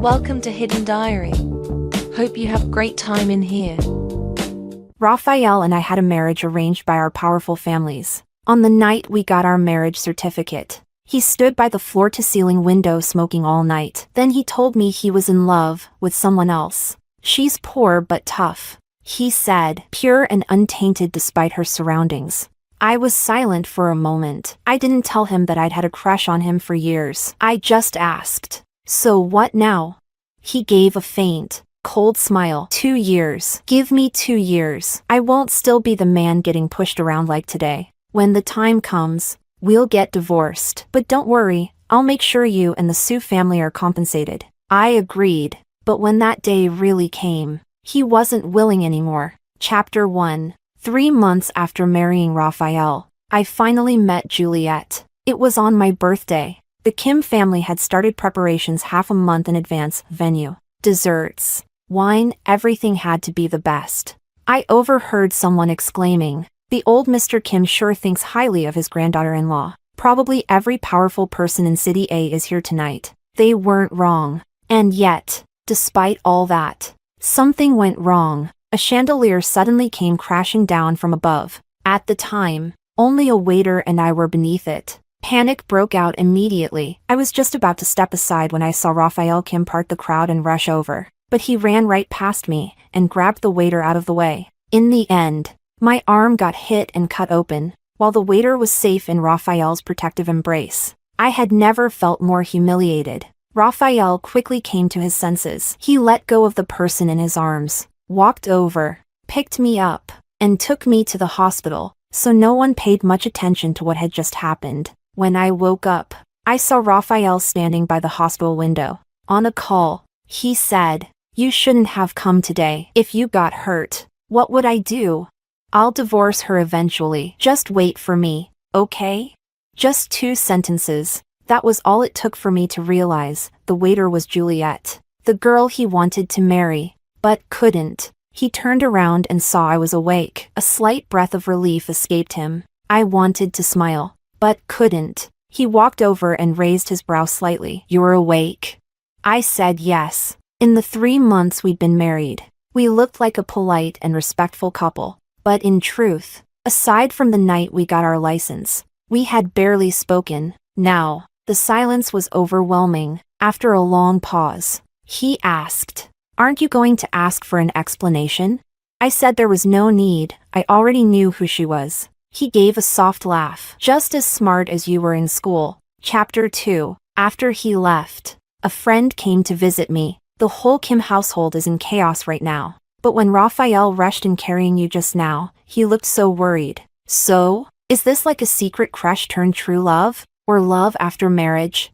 Welcome to Hidden Diary. Hope you have a great time in here. Raphael and I had a marriage arranged by our powerful families. On the night we got our marriage certificate, he stood by the floor-to-ceiling window smoking all night. Then he told me he was in love with someone else. She's poor but tough, he said, pure and untainted despite her surroundings. I was silent for a moment. I didn't tell him that I'd had a crush on him for years. I just asked, "So what now?" He gave a faint, cold smile. 2 years. Give me 2 years. I won't still be the man getting pushed around like today. When the time comes, we'll get divorced. But don't worry, I'll make sure you and the Sue family are compensated. I agreed, but when that day really came, he wasn't willing anymore. Chapter 1. 3 months after marrying Raphael, I finally met Juliet. It was on my birthday. The Kim family had started preparations half a month in advance. Venue, desserts, wine, everything had to be the best. I overheard someone exclaiming, "The old Mr. Kim sure thinks highly of his granddaughter-in-law. Probably every powerful person in City A is here tonight." They weren't wrong. And yet, despite all that, something went wrong. A chandelier suddenly came crashing down from above. At the time, only a waiter and I were beneath it. Panic broke out immediately. I was just about to step aside when I saw Raphael Kim part the crowd and rush over. But he ran right past me and grabbed the waiter out of the way. In the end, my arm got hit and cut open, while the waiter was safe in Raphael's protective embrace. I had never felt more humiliated. Raphael quickly came to his senses. He let go of the person in his arms, walked over, picked me up, and took me to the hospital, so no one paid much attention to what had just happened. When I woke up, I saw Raphael standing by the hospital window. On a call, he said, "You shouldn't have come today. If you got hurt, what would I do? I'll divorce her eventually. Just wait for me, okay?" Just 2 sentences. That was all it took for me to realize the waiter was Juliet, the girl he wanted to marry, but couldn't. He turned around and saw I was awake. A slight breath of relief escaped him. I wanted to smile, but couldn't. He walked over and raised his brow slightly. "You're awake?" I said yes. In the 3 months we'd been married, we looked like a polite and respectful couple. But in truth, aside from the night we got our license, we had barely spoken. Now, the silence was overwhelming. After a long pause, he asked, "Aren't you going to ask for an explanation?" I said there was no need. I already knew who she was. He gave a soft laugh. "Just as smart as you were in school." Chapter 2. After he left, a friend came to visit me. The whole Kim household is in chaos right now. But when Raphael rushed in carrying you just now, he looked so worried. "So, is this like a secret crush turned true love? Or love after marriage?"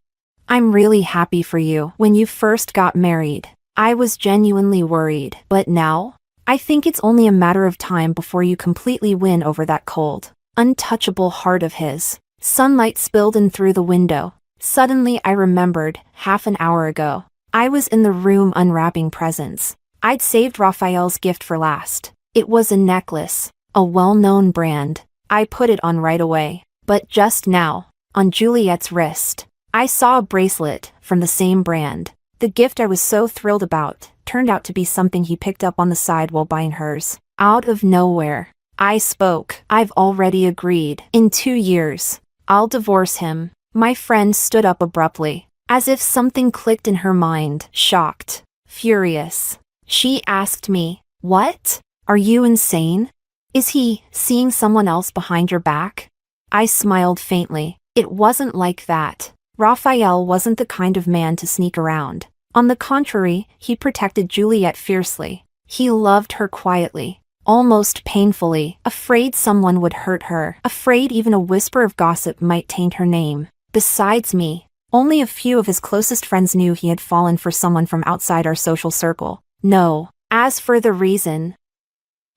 "I'm really happy for you. When you first got married, I was genuinely worried. But now, I think it's only a matter of time before you completely win over that cold, untouchable heart of his." Sunlight spilled in through the window. Suddenly I remembered, half an hour ago, I was in the room unwrapping presents. I'd saved Raphael's gift for last. It was a necklace, a well-known brand. I put it on right away. But just now, on Juliet's wrist, I saw a bracelet from the same brand. The gift I was so thrilled about turned out to be something he picked up on the side while buying hers. Out of nowhere, I spoke. "I've already agreed. In 2 years, I'll divorce him." My friend stood up abruptly, as if something clicked in her mind. Shocked, furious, she asked me, "What? Are you insane? Is he seeing someone else behind your back?" I smiled faintly. It wasn't like that. Raphael wasn't the kind of man to sneak around. On the contrary, he protected Juliet fiercely. He loved her quietly, almost painfully, afraid someone would hurt her, afraid even a whisper of gossip might taint her name. Besides me, only a few of his closest friends knew he had fallen for someone from outside our social circle. No. As for the reason,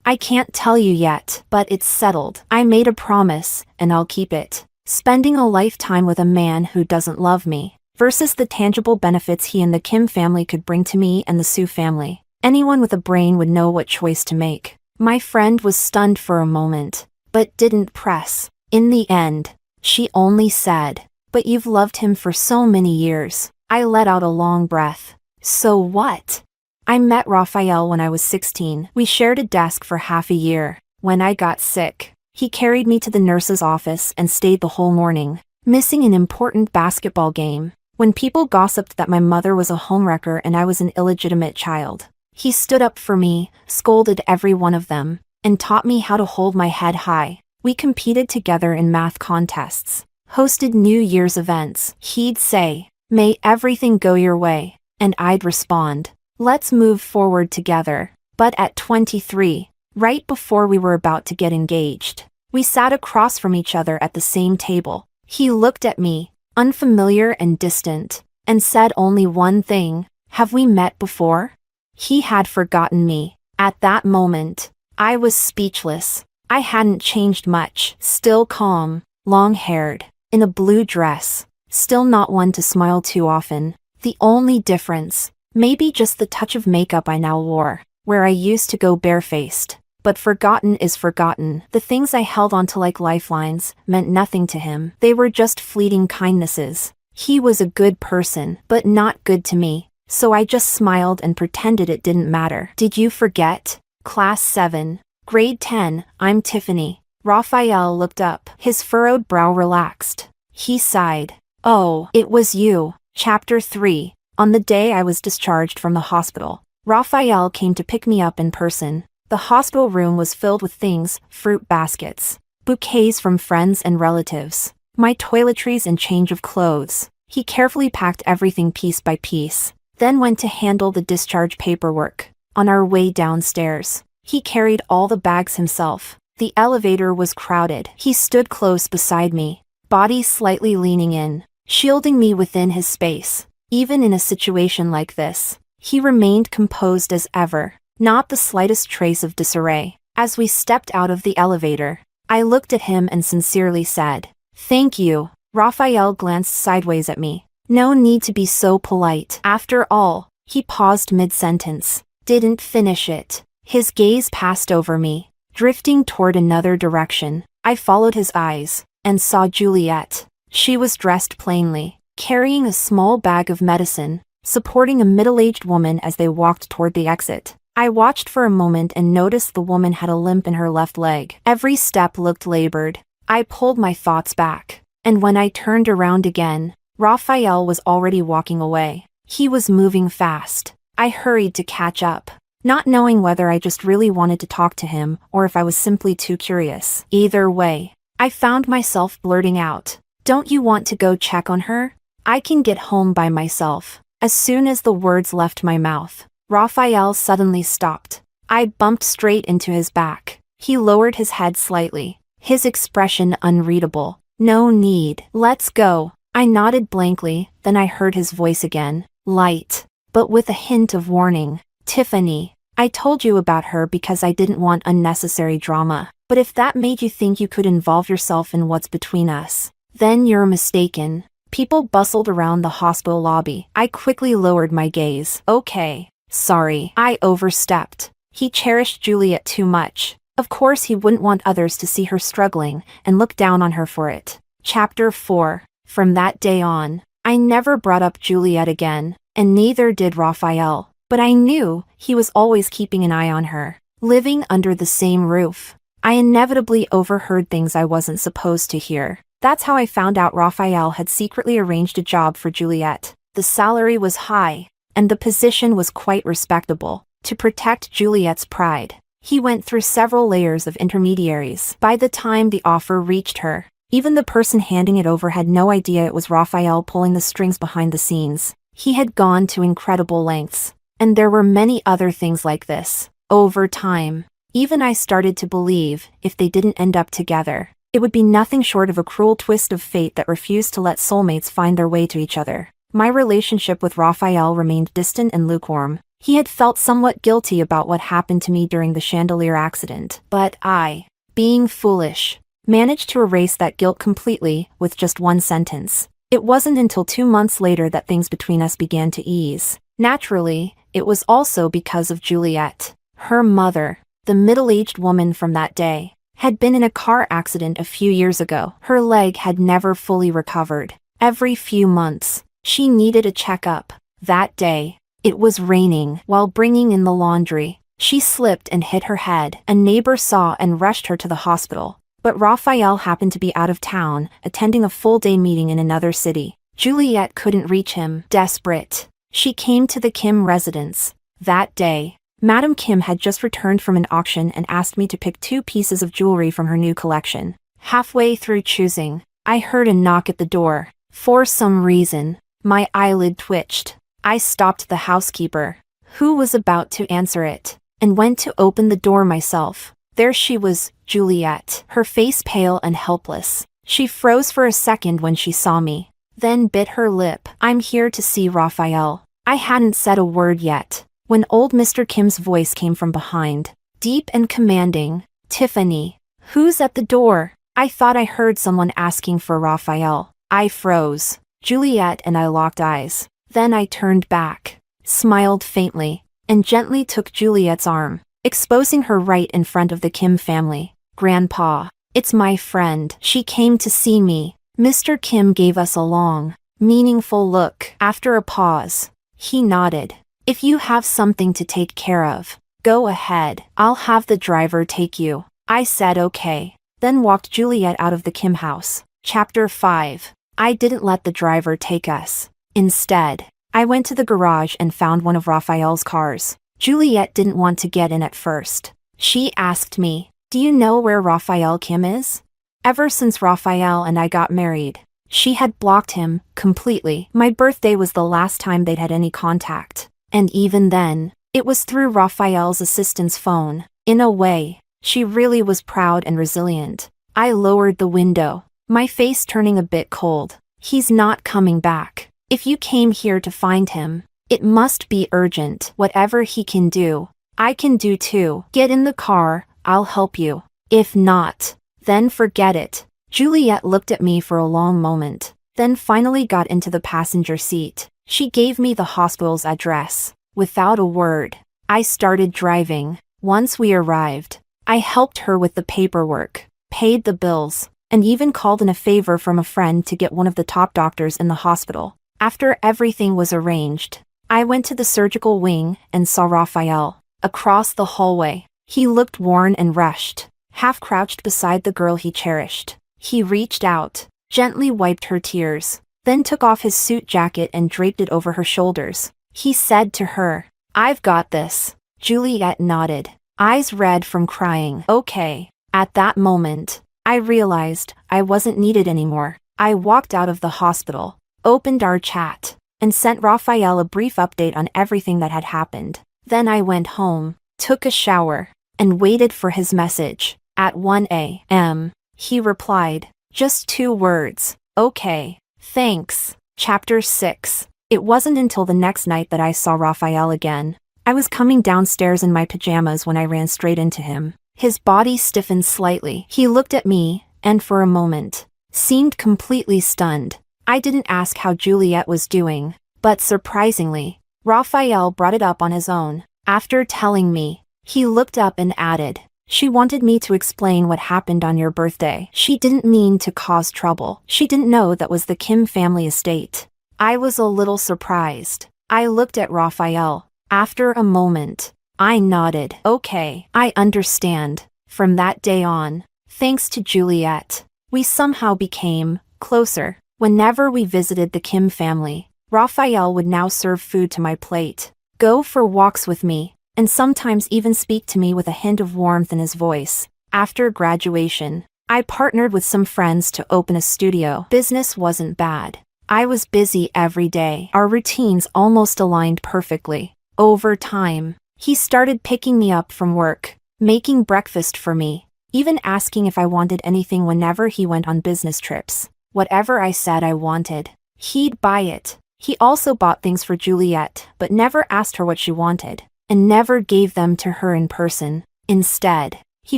I can't tell you yet, but it's settled. I made a promise, and I'll keep it. Spending a lifetime with a man who doesn't love me, versus the tangible benefits he and the Kim family could bring to me and the Sue family. Anyone with a brain would know what choice to make. My friend was stunned for a moment, but didn't press. In the end, she only said, "But you've loved him for so many years." I let out a long breath. So what? I met Raphael when I was 16. We shared a desk for half a year. When I got sick, he carried me to the nurse's office and stayed the whole morning, missing an important basketball game. When people gossiped that my mother was a homewrecker and I was an illegitimate child, he stood up for me, scolded every one of them, and taught me how to hold my head high. We competed together in math contests, hosted New Year's events. He'd say, "May everything go your way," and I'd respond, "Let's move forward together." But at 23, right before we were about to get engaged, we sat across from each other at the same table. He looked at me, unfamiliar and distant, and said only one thing, "Have we met before?" He had forgotten me. At that moment, I was speechless. I hadn't changed much, still calm, long-haired, in a blue dress, still not one to smile too often. The only difference, maybe just the touch of makeup I now wore, where I used to go barefaced. But forgotten is forgotten. The things I held onto like lifelines meant nothing to him. They were just fleeting kindnesses. He was a good person, but not good to me. So I just smiled and pretended it didn't matter. Did you forget? Class 7. Grade 10, I'm Tiffany. Raphael looked up. His furrowed brow relaxed. He sighed. Oh, it was you. Chapter 3. On the day I was discharged from the hospital, Raphael came to pick me up in person. The hospital room was filled with things, fruit baskets, bouquets from friends and relatives, my toiletries and change of clothes. He carefully packed everything piece by piece, then went to handle the discharge paperwork. On our way downstairs, he carried all the bags himself. The elevator was crowded. He stood close beside me, body slightly leaning in, shielding me within his space. Even in a situation like this, he remained composed as ever, not the slightest trace of disarray. As we stepped out of the elevator, I looked at him and sincerely said, "Thank you." Raphael glanced sideways at me. No need to be so polite. After all, he paused mid-sentence, didn't finish it. His gaze passed over me, drifting toward another direction. I followed his eyes, and saw Juliet. She was dressed plainly, carrying a small bag of medicine, supporting a middle-aged woman as they walked toward the exit. I watched for a moment and noticed the woman had a limp in her left leg. Every step looked labored. I pulled my thoughts back, and when I turned around again, Raphael was already walking away. He was moving fast. I hurried to catch up, not knowing whether I just really wanted to talk to him or if I was simply too curious. Either way, I found myself blurting out, "Don't you want to go check on her? I can get home by myself." As soon as the words left my mouth, Raphael suddenly stopped. I bumped straight into his back. He lowered his head slightly, his expression unreadable. "No need. Let's go." I nodded blankly, then I heard his voice again, light, but with a hint of warning. "Tiffany, I told you about her because I didn't want unnecessary drama. But if that made you think you could involve yourself in what's between us, then you're mistaken." People bustled around the hospital lobby. I quickly lowered my gaze. "Okay. Sorry, I overstepped." He cherished Juliet too much. Of course he wouldn't want others to see her struggling and look down on her for it. Chapter 4. From that day on, I never brought up Juliet again, and neither did Raphael. But I knew he was always keeping an eye on her. Living under the same roof, I inevitably overheard things I wasn't supposed to hear. That's how I found out Raphael had secretly arranged a job for Juliet. The salary was high, and the position was quite respectable. To protect Juliet's pride, he went through several layers of intermediaries. By the time the offer reached her, even the person handing it over had no idea it was Raphael pulling the strings behind the scenes. He had gone to incredible lengths, and there were many other things like this. Over time, even I started to believe, if they didn't end up together, it would be nothing short of a cruel twist of fate that refused to let soulmates find their way to each other. My relationship with Raphael remained distant and lukewarm. He had felt somewhat guilty about what happened to me during the chandelier accident, but I, being foolish, managed to erase that guilt completely with just one sentence. It wasn't until 2 months later that things between us began to ease. Naturally, it was also because of Juliet. Her mother, the middle-aged woman from that day, had been in a car accident a few years ago. Her leg had never fully recovered. Every few months, she needed a checkup. That day, It was raining. While bringing in the laundry, she slipped and hit her head. A neighbor saw and rushed her to the hospital. But Raphael happened to be out of town, attending a full-day meeting in another city. Juliet couldn't reach him. Desperate, she came to the Kim residence. That day, Madam Kim had just returned from an auction and asked me to pick 2 pieces of jewelry from her new collection. Halfway through choosing, I heard a knock at the door. For some reason, my eyelid twitched. I stopped the housekeeper, who was about to answer it, and went to open the door myself. There she was, Juliet, her face pale and helpless. She froze for a second when she saw me, then bit her lip. "I'm here to see Raphael." I hadn't said a word yet, when old Mr. Kim's voice came from behind, deep and commanding. "Tiffany, who's at the door?" I thought I heard someone asking for Raphael. I froze. Juliet and I locked eyes. Then I turned back, smiled faintly, and gently took Juliet's arm, exposing her right in front of the Kim family. "Grandpa, it's my friend. She came to see me." Mr. Kim gave us a long, meaningful look. After a pause, he nodded. "If you have something to take care of, go ahead. I'll have the driver take you." I said okay, then walked Juliet out of the Kim house. Chapter 5. I didn't let the driver take us. Instead, I went to the garage and found one of Raphael's cars. Juliet didn't want to get in at first. She asked me, "Do you know where Raphael Kim is?" Ever since Raphael and I got married, she had blocked him completely. My birthday was the last time they'd had any contact, and even then, it was through Raphael's assistant's phone. In a way, she really was proud and resilient. I lowered the window, my face turning a bit cold. "He's not coming back. If you came here to find him, it must be urgent. Whatever he can do, I can do too. Get in the car, I'll help you. If not, then forget it." Juliet looked at me for a long moment, then finally got into the passenger seat. She gave me the hospital's address. Without a word, I started driving. Once we arrived, I helped her with the paperwork, paid the bills, and even called in a favor from a friend to get one of the top doctors in the hospital. After everything was arranged, I went to the surgical wing and saw Raphael. Across the hallway, he looked worn and rushed, half crouched beside the girl he cherished. He reached out, gently wiped her tears, then took off his suit jacket and draped it over her shoulders. He said to her, "I've got this." Juliet nodded, eyes red from crying. "Okay." At that moment, I realized I wasn't needed anymore. I walked out of the hospital, opened our chat, and sent Raphael a brief update on everything that had happened. Then I went home, took a shower, and waited for his message. At 1 a.m., he replied, just 2 words, "Okay, thanks." Chapter 6. It wasn't until the next night that I saw Raphael again. I was coming downstairs in my pajamas when I ran straight into him. His body stiffened slightly. He looked at me, and for a moment, seemed completely stunned. I didn't ask how Juliet was doing, but surprisingly, Raphael brought it up on his own. After telling me, he looked up and added, "She wanted me to explain what happened on your birthday. She didn't mean to cause trouble. She didn't know that was the Kim family estate." I was a little surprised. I looked at Raphael. After a moment, I nodded. "Okay, I understand." From that day on, thanks to Juliet, we somehow became closer. Whenever we visited the Kim family, Raphael would now serve food to my plate, go for walks with me, and sometimes even speak to me with a hint of warmth in his voice. After graduation, I partnered with some friends to open a studio. Business wasn't bad. I was busy every day. Our routines almost aligned perfectly. Over time, he started picking me up from work, making breakfast for me, even asking if I wanted anything whenever he went on business trips. Whatever I said I wanted, he'd buy it. He also bought things for Juliet, but never asked her what she wanted, and never gave them to her in person. Instead, he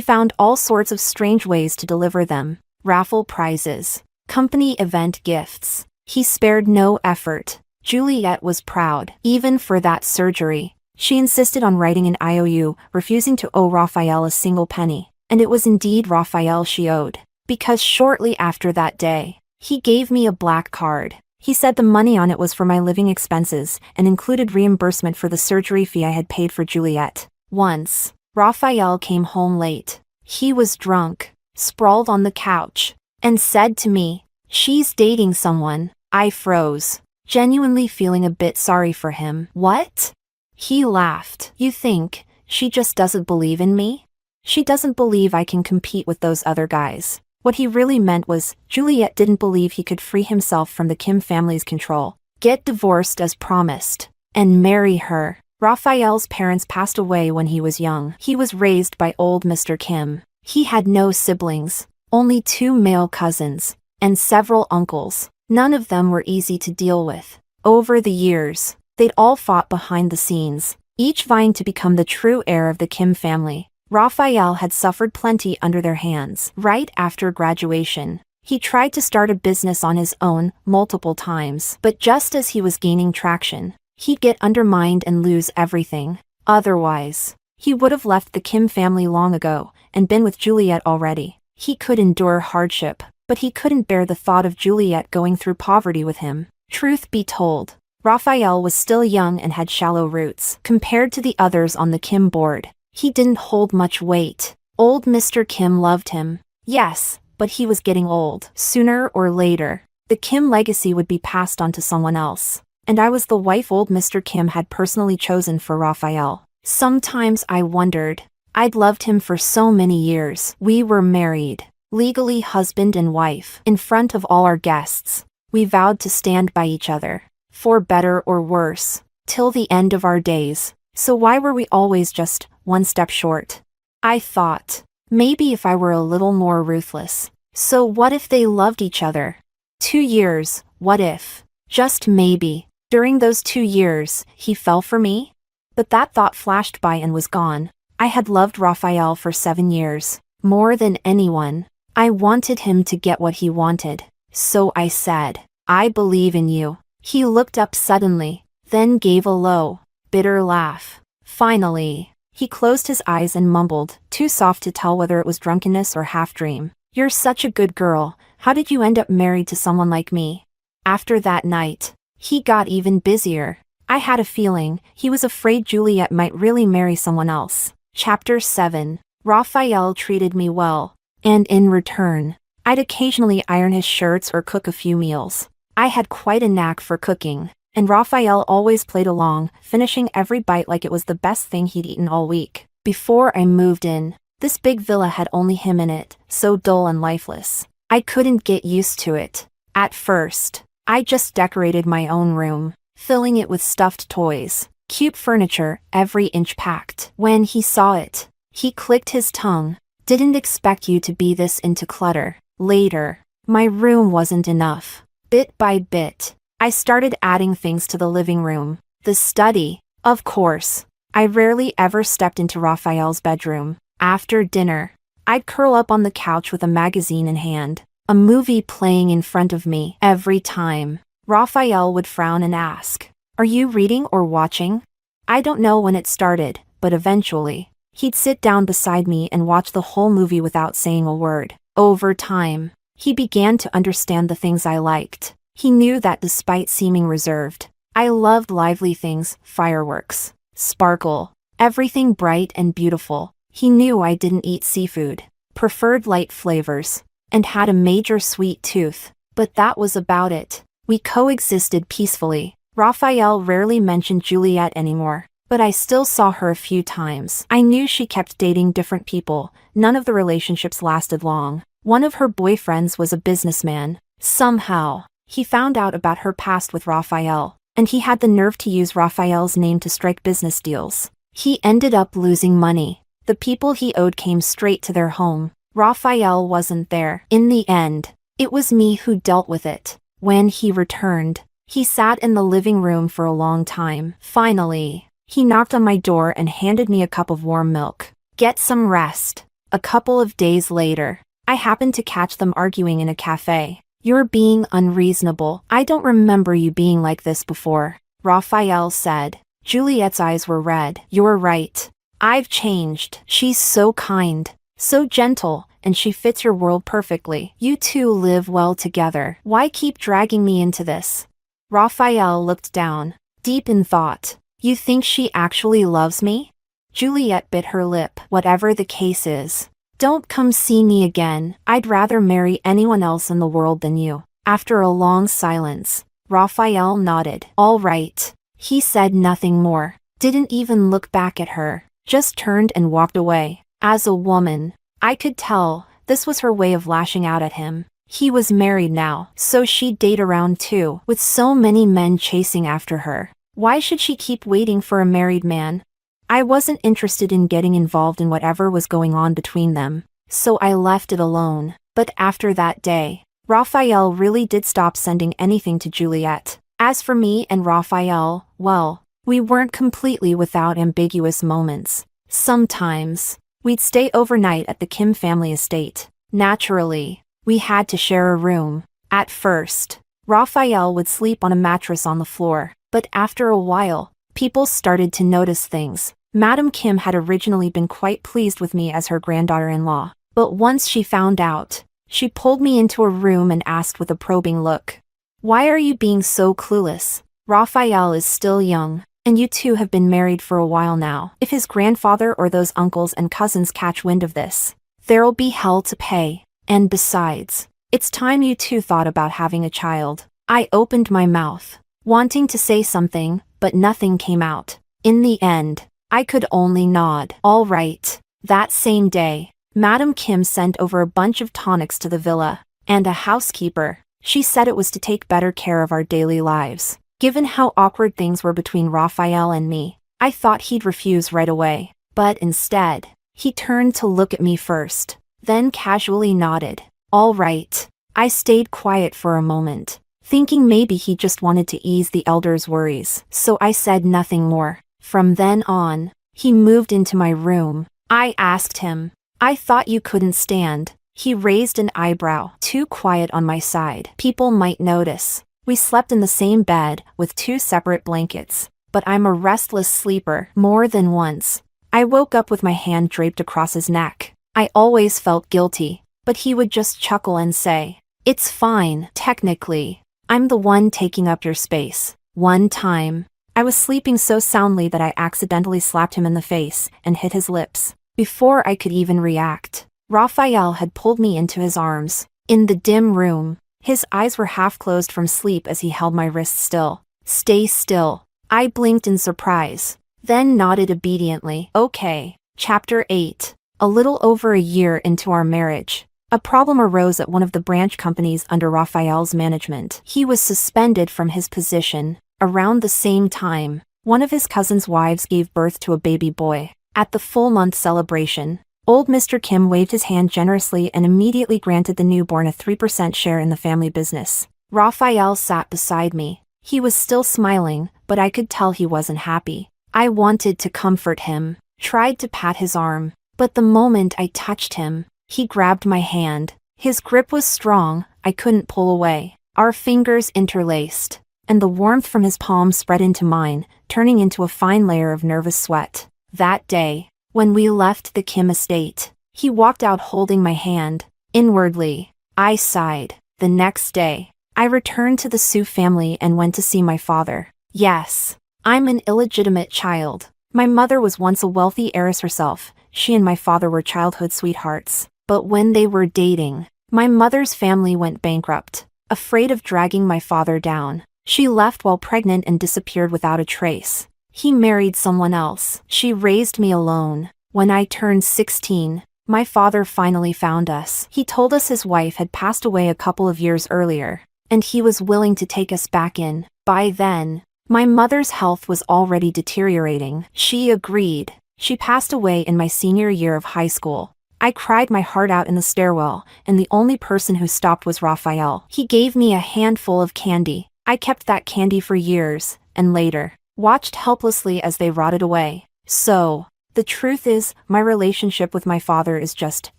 found all sorts of strange ways to deliver them. Raffle prizes, company event gifts. He spared no effort. Juliet was proud, even for that surgery. She insisted on writing an IOU, refusing to owe Raphael a single penny. And it was indeed Raphael she owed, because shortly after that day, he gave me a black card. He said the money on it was for my living expenses and included reimbursement for the surgery fee I had paid for Juliet. Once, Raphael came home late. He was drunk, sprawled on the couch, and said to me, "She's dating someone." I froze, genuinely feeling a bit sorry for him. What? He laughed. "You think she just doesn't believe in me? She doesn't believe I can compete with those other guys." What he really meant was, Juliet didn't believe he could free himself from the Kim family's control, get divorced as promised, and marry her. Raphael's parents passed away when he was young. He was raised by old Mr. Kim. He had no siblings, only 2 male cousins, and several uncles. None of them were easy to deal with. Over the years, they'd all fought behind the scenes, each vying to become the true heir of the Kim family. Raphael had suffered plenty under their hands. Right after graduation, he tried to start a business on his own multiple times, but just as he was gaining traction, he'd get undermined and lose everything. Otherwise, he would have left the Kim family long ago and been with Juliet already. He could endure hardship, but he couldn't bear the thought of Juliet going through poverty with him. Truth be told, Raphael was still young and had shallow roots. Compared to the others on the Kim board, he didn't hold much weight. Old Mr. Kim loved him, yes, but he was getting old. Sooner or later, the Kim legacy would be passed on to someone else, and I was the wife old Mr. Kim had personally chosen for Raphael. Sometimes I wondered. I'd loved him for so many years. We were married, legally husband and wife. In front of all our guests, we vowed to stand by each other, for better or worse, till the end of our days. So why were we always just one step short? I thought, maybe if I were a little more ruthless. So what if they loved each other? 2 years, what if? Just maybe, during those 2 years, he fell for me? But that thought flashed by and was gone. I had loved Raphael for 7 years, more than anyone. I wanted him to get what he wanted. So I said, "I believe in you." He looked up suddenly, then gave a low, bitter laugh. Finally, he closed his eyes and mumbled, too soft to tell whether it was drunkenness or half-dream, "You're such a good girl. How did you end up married to someone like me?" After that night, he got even busier. I had a feeling he was afraid Juliet might really marry someone else. Chapter 7. Raphael treated me well, and in return, I'd occasionally iron his shirts or cook a few meals. I had quite a knack for cooking, and Raphael always played along, finishing every bite like it was the best thing he'd eaten all week. Before I moved in, this big villa had only him in it, so dull and lifeless. I couldn't get used to it. At first, I just decorated my own room, filling it with stuffed toys, cute furniture, every inch packed. When he saw it, he clicked his tongue. "Didn't expect you to be this into clutter." Later, my room wasn't enough. Bit by bit, I started adding things to the living room. The study, of course. I rarely ever stepped into Raphael's bedroom. After dinner, I'd curl up on the couch with a magazine in hand, a movie playing in front of me. Every time, Raphael would frown and ask, "Are you reading or watching?" I don't know when it started, but eventually, he'd sit down beside me and watch the whole movie without saying a word. Over time, he began to understand the things I liked. He knew that despite seeming reserved, I loved lively things, fireworks, sparkle, everything bright and beautiful. He knew I didn't eat seafood, preferred light flavors, and had a major sweet tooth, but that was about it. We coexisted peacefully. Raphael rarely mentioned Juliet anymore, but I still saw her a few times. I knew she kept dating different people. None of the relationships lasted long. One of her boyfriends was a businessman. Somehow, he found out about her past with Raphael, and he had the nerve to use Raphael's name to strike business deals. He ended up losing money. The people he owed came straight to their home. Raphael wasn't there. In the end, it was me who dealt with it. When he returned, he sat in the living room for a long time. Finally, he knocked on my door and handed me a cup of warm milk. "Get some rest." A couple of days later, I happened to catch them arguing in a cafe. "You're being unreasonable. I don't remember you being like this before," Raphael said. Juliet's eyes were red. "You're right. I've changed. She's so kind, so gentle, and she fits your world perfectly. You two live well together. Why keep dragging me into this?" Raphael looked down, deep in thought. You think she actually loves me? Juliet bit her lip. Whatever the case is, don't come see me again. I'd rather marry anyone else in the world than you. After a long silence, Raphael nodded. All right. He said nothing more, didn't even look back at her, just turned and walked away. As a woman, I could tell this was her way of lashing out at him. He was married now, so she'd date around too, with so many men chasing after her. Why should she keep waiting for a married man? I wasn't interested in getting involved in whatever was going on between them, so I left it alone. But after that day, Raphael really did stop sending anything to Juliet. As for me and Raphael, well, we weren't completely without ambiguous moments. Sometimes, we'd stay overnight at the Kim family estate. Naturally, we had to share a room. At first, Raphael would sleep on a mattress on the floor, but after a while, people started to notice things. Madam Kim had originally been quite pleased with me as her granddaughter-in-law, but once she found out, she pulled me into a room and asked with a probing look, "Why are you being so clueless? Raphael is still young, and you two have been married for a while now. If his grandfather or those uncles and cousins catch wind of this, there'll be hell to pay. And besides, it's time you two thought about having a child." I opened my mouth, wanting to say something, but nothing came out. In the end, I could only nod. All right. That same day, Madam Kim sent over a bunch of tonics to the villa, and a housekeeper. She said it was to take better care of our daily lives. Given how awkward things were between Raphael and me, I thought he'd refuse right away. But instead, he turned to look at me first, then casually nodded. All right. I stayed quiet for a moment, thinking maybe he just wanted to ease the elders' worries, so I said nothing more. From then on, he moved into my room. I asked him, "I thought you couldn't stand." He raised an eyebrow. Too quiet on my side. People might notice. We slept in the same bed, with 2 separate blankets. But I'm a restless sleeper. More than once, I woke up with my hand draped across his neck. I always felt guilty, but he would just chuckle and say, "It's fine. Technically, I'm the one taking up your space." One time, I was sleeping so soundly that I accidentally slapped him in the face and hit his lips. Before I could even react, Raphael had pulled me into his arms. In the dim room, his eyes were half closed from sleep as he held my wrist still. "Stay still." I blinked in surprise, then nodded obediently. Okay. Chapter 8. A little over a year into our marriage, a problem arose at one of the branch companies under Raphael's management. He was suspended from his position. Around the same time, one of his cousin's wives gave birth to a baby boy. At the full-month celebration, old Mr. Kim waved his hand generously and immediately granted the newborn a 3% share in the family business. Raphael sat beside me. He was still smiling, but I could tell he wasn't happy. I wanted to comfort him, tried to pat his arm, but the moment I touched him, he grabbed my hand. His grip was strong, I couldn't pull away. Our fingers interlaced, and the warmth from his palm spread into mine, turning into a fine layer of nervous sweat. That day, when we left the Kim estate, he walked out holding my hand. Inwardly, I sighed. The next day, I returned to the Sue family and went to see my father. Yes, I'm an illegitimate child. My mother was once a wealthy heiress herself. She and my father were childhood sweethearts. But when they were dating, my mother's family went bankrupt. Afraid of dragging my father down, she left while pregnant and disappeared without a trace. He married someone else. She raised me alone. When I turned 16, my father finally found us. He told us his wife had passed away a couple of years earlier, and he was willing to take us back in. By then, my mother's health was already deteriorating. She agreed. She passed away in my senior year of high school. I cried my heart out in the stairwell, and the only person who stopped was Raphael. He gave me a handful of candy. I kept that candy for years, and later, watched helplessly as they rotted away. So, the truth is, my relationship with my father is just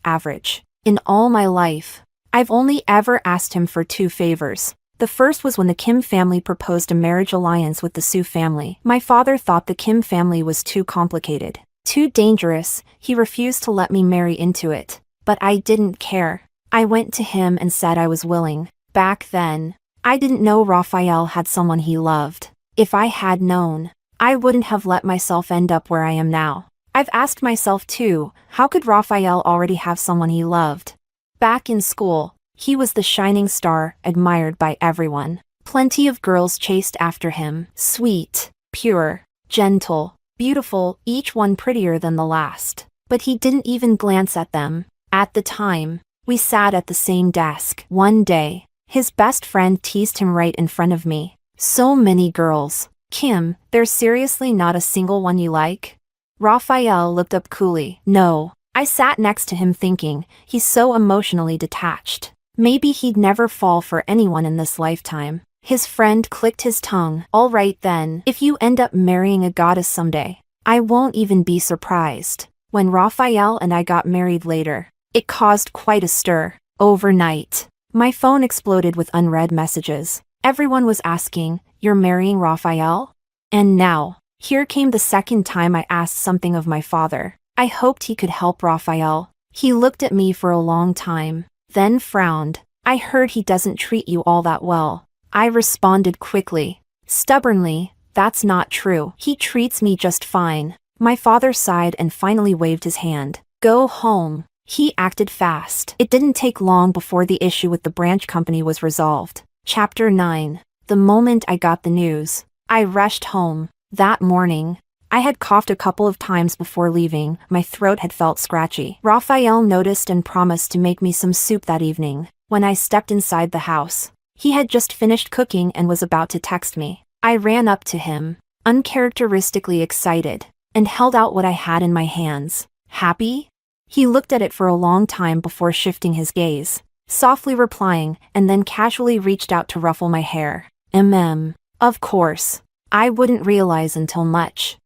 average. In all my life, I've only ever asked him for 2 favors. The first was when the Kim family proposed a marriage alliance with the Sue family. My father thought the Kim family was too complicated, too dangerous. He refused to let me marry into it. But I didn't care. I went to him and said I was willing. Back then, I didn't know Raphael had someone he loved. If I had known, I wouldn't have let myself end up where I am now. I've asked myself too, how could Raphael already have someone he loved? Back in school, he was the shining star, admired by everyone. Plenty of girls chased after him, sweet, pure, gentle, beautiful, each one prettier than the last. But he didn't even glance at them. At the time, we sat at the same desk. One day, his best friend teased him right in front of me. So many girls. Kim, there's seriously not a single one you like? Raphael looked up coolly. No. I sat next to him thinking, he's so emotionally detached. Maybe he'd never fall for anyone in this lifetime. His friend clicked his tongue. All right then, if you end up marrying a goddess someday, I won't even be surprised. When Raphael and I got married later, it caused quite a stir. Overnight, my phone exploded with unread messages. Everyone was asking, "You're marrying Raphael?" And now, here came the second time I asked something of my father. I hoped he could help Raphael. He looked at me for a long time, then frowned. I heard he doesn't treat you all that well. I responded quickly, stubbornly, that's not true. He treats me just fine. My father sighed and finally waved his hand. Go home. He acted fast. It didn't take long before the issue with the branch company was resolved. Chapter 9. The moment I got the news, I rushed home. That morning, I had coughed a couple of times before leaving. My throat had felt scratchy. Raphael noticed and promised to make me some soup that evening. When I stepped inside the house, he had just finished cooking and was about to text me. I ran up to him, uncharacteristically excited, and held out what I had in my hands. Happy? He looked at it for a long time before shifting his gaze, softly replying, and then casually reached out to ruffle my hair. Of course. I wouldn't realize until much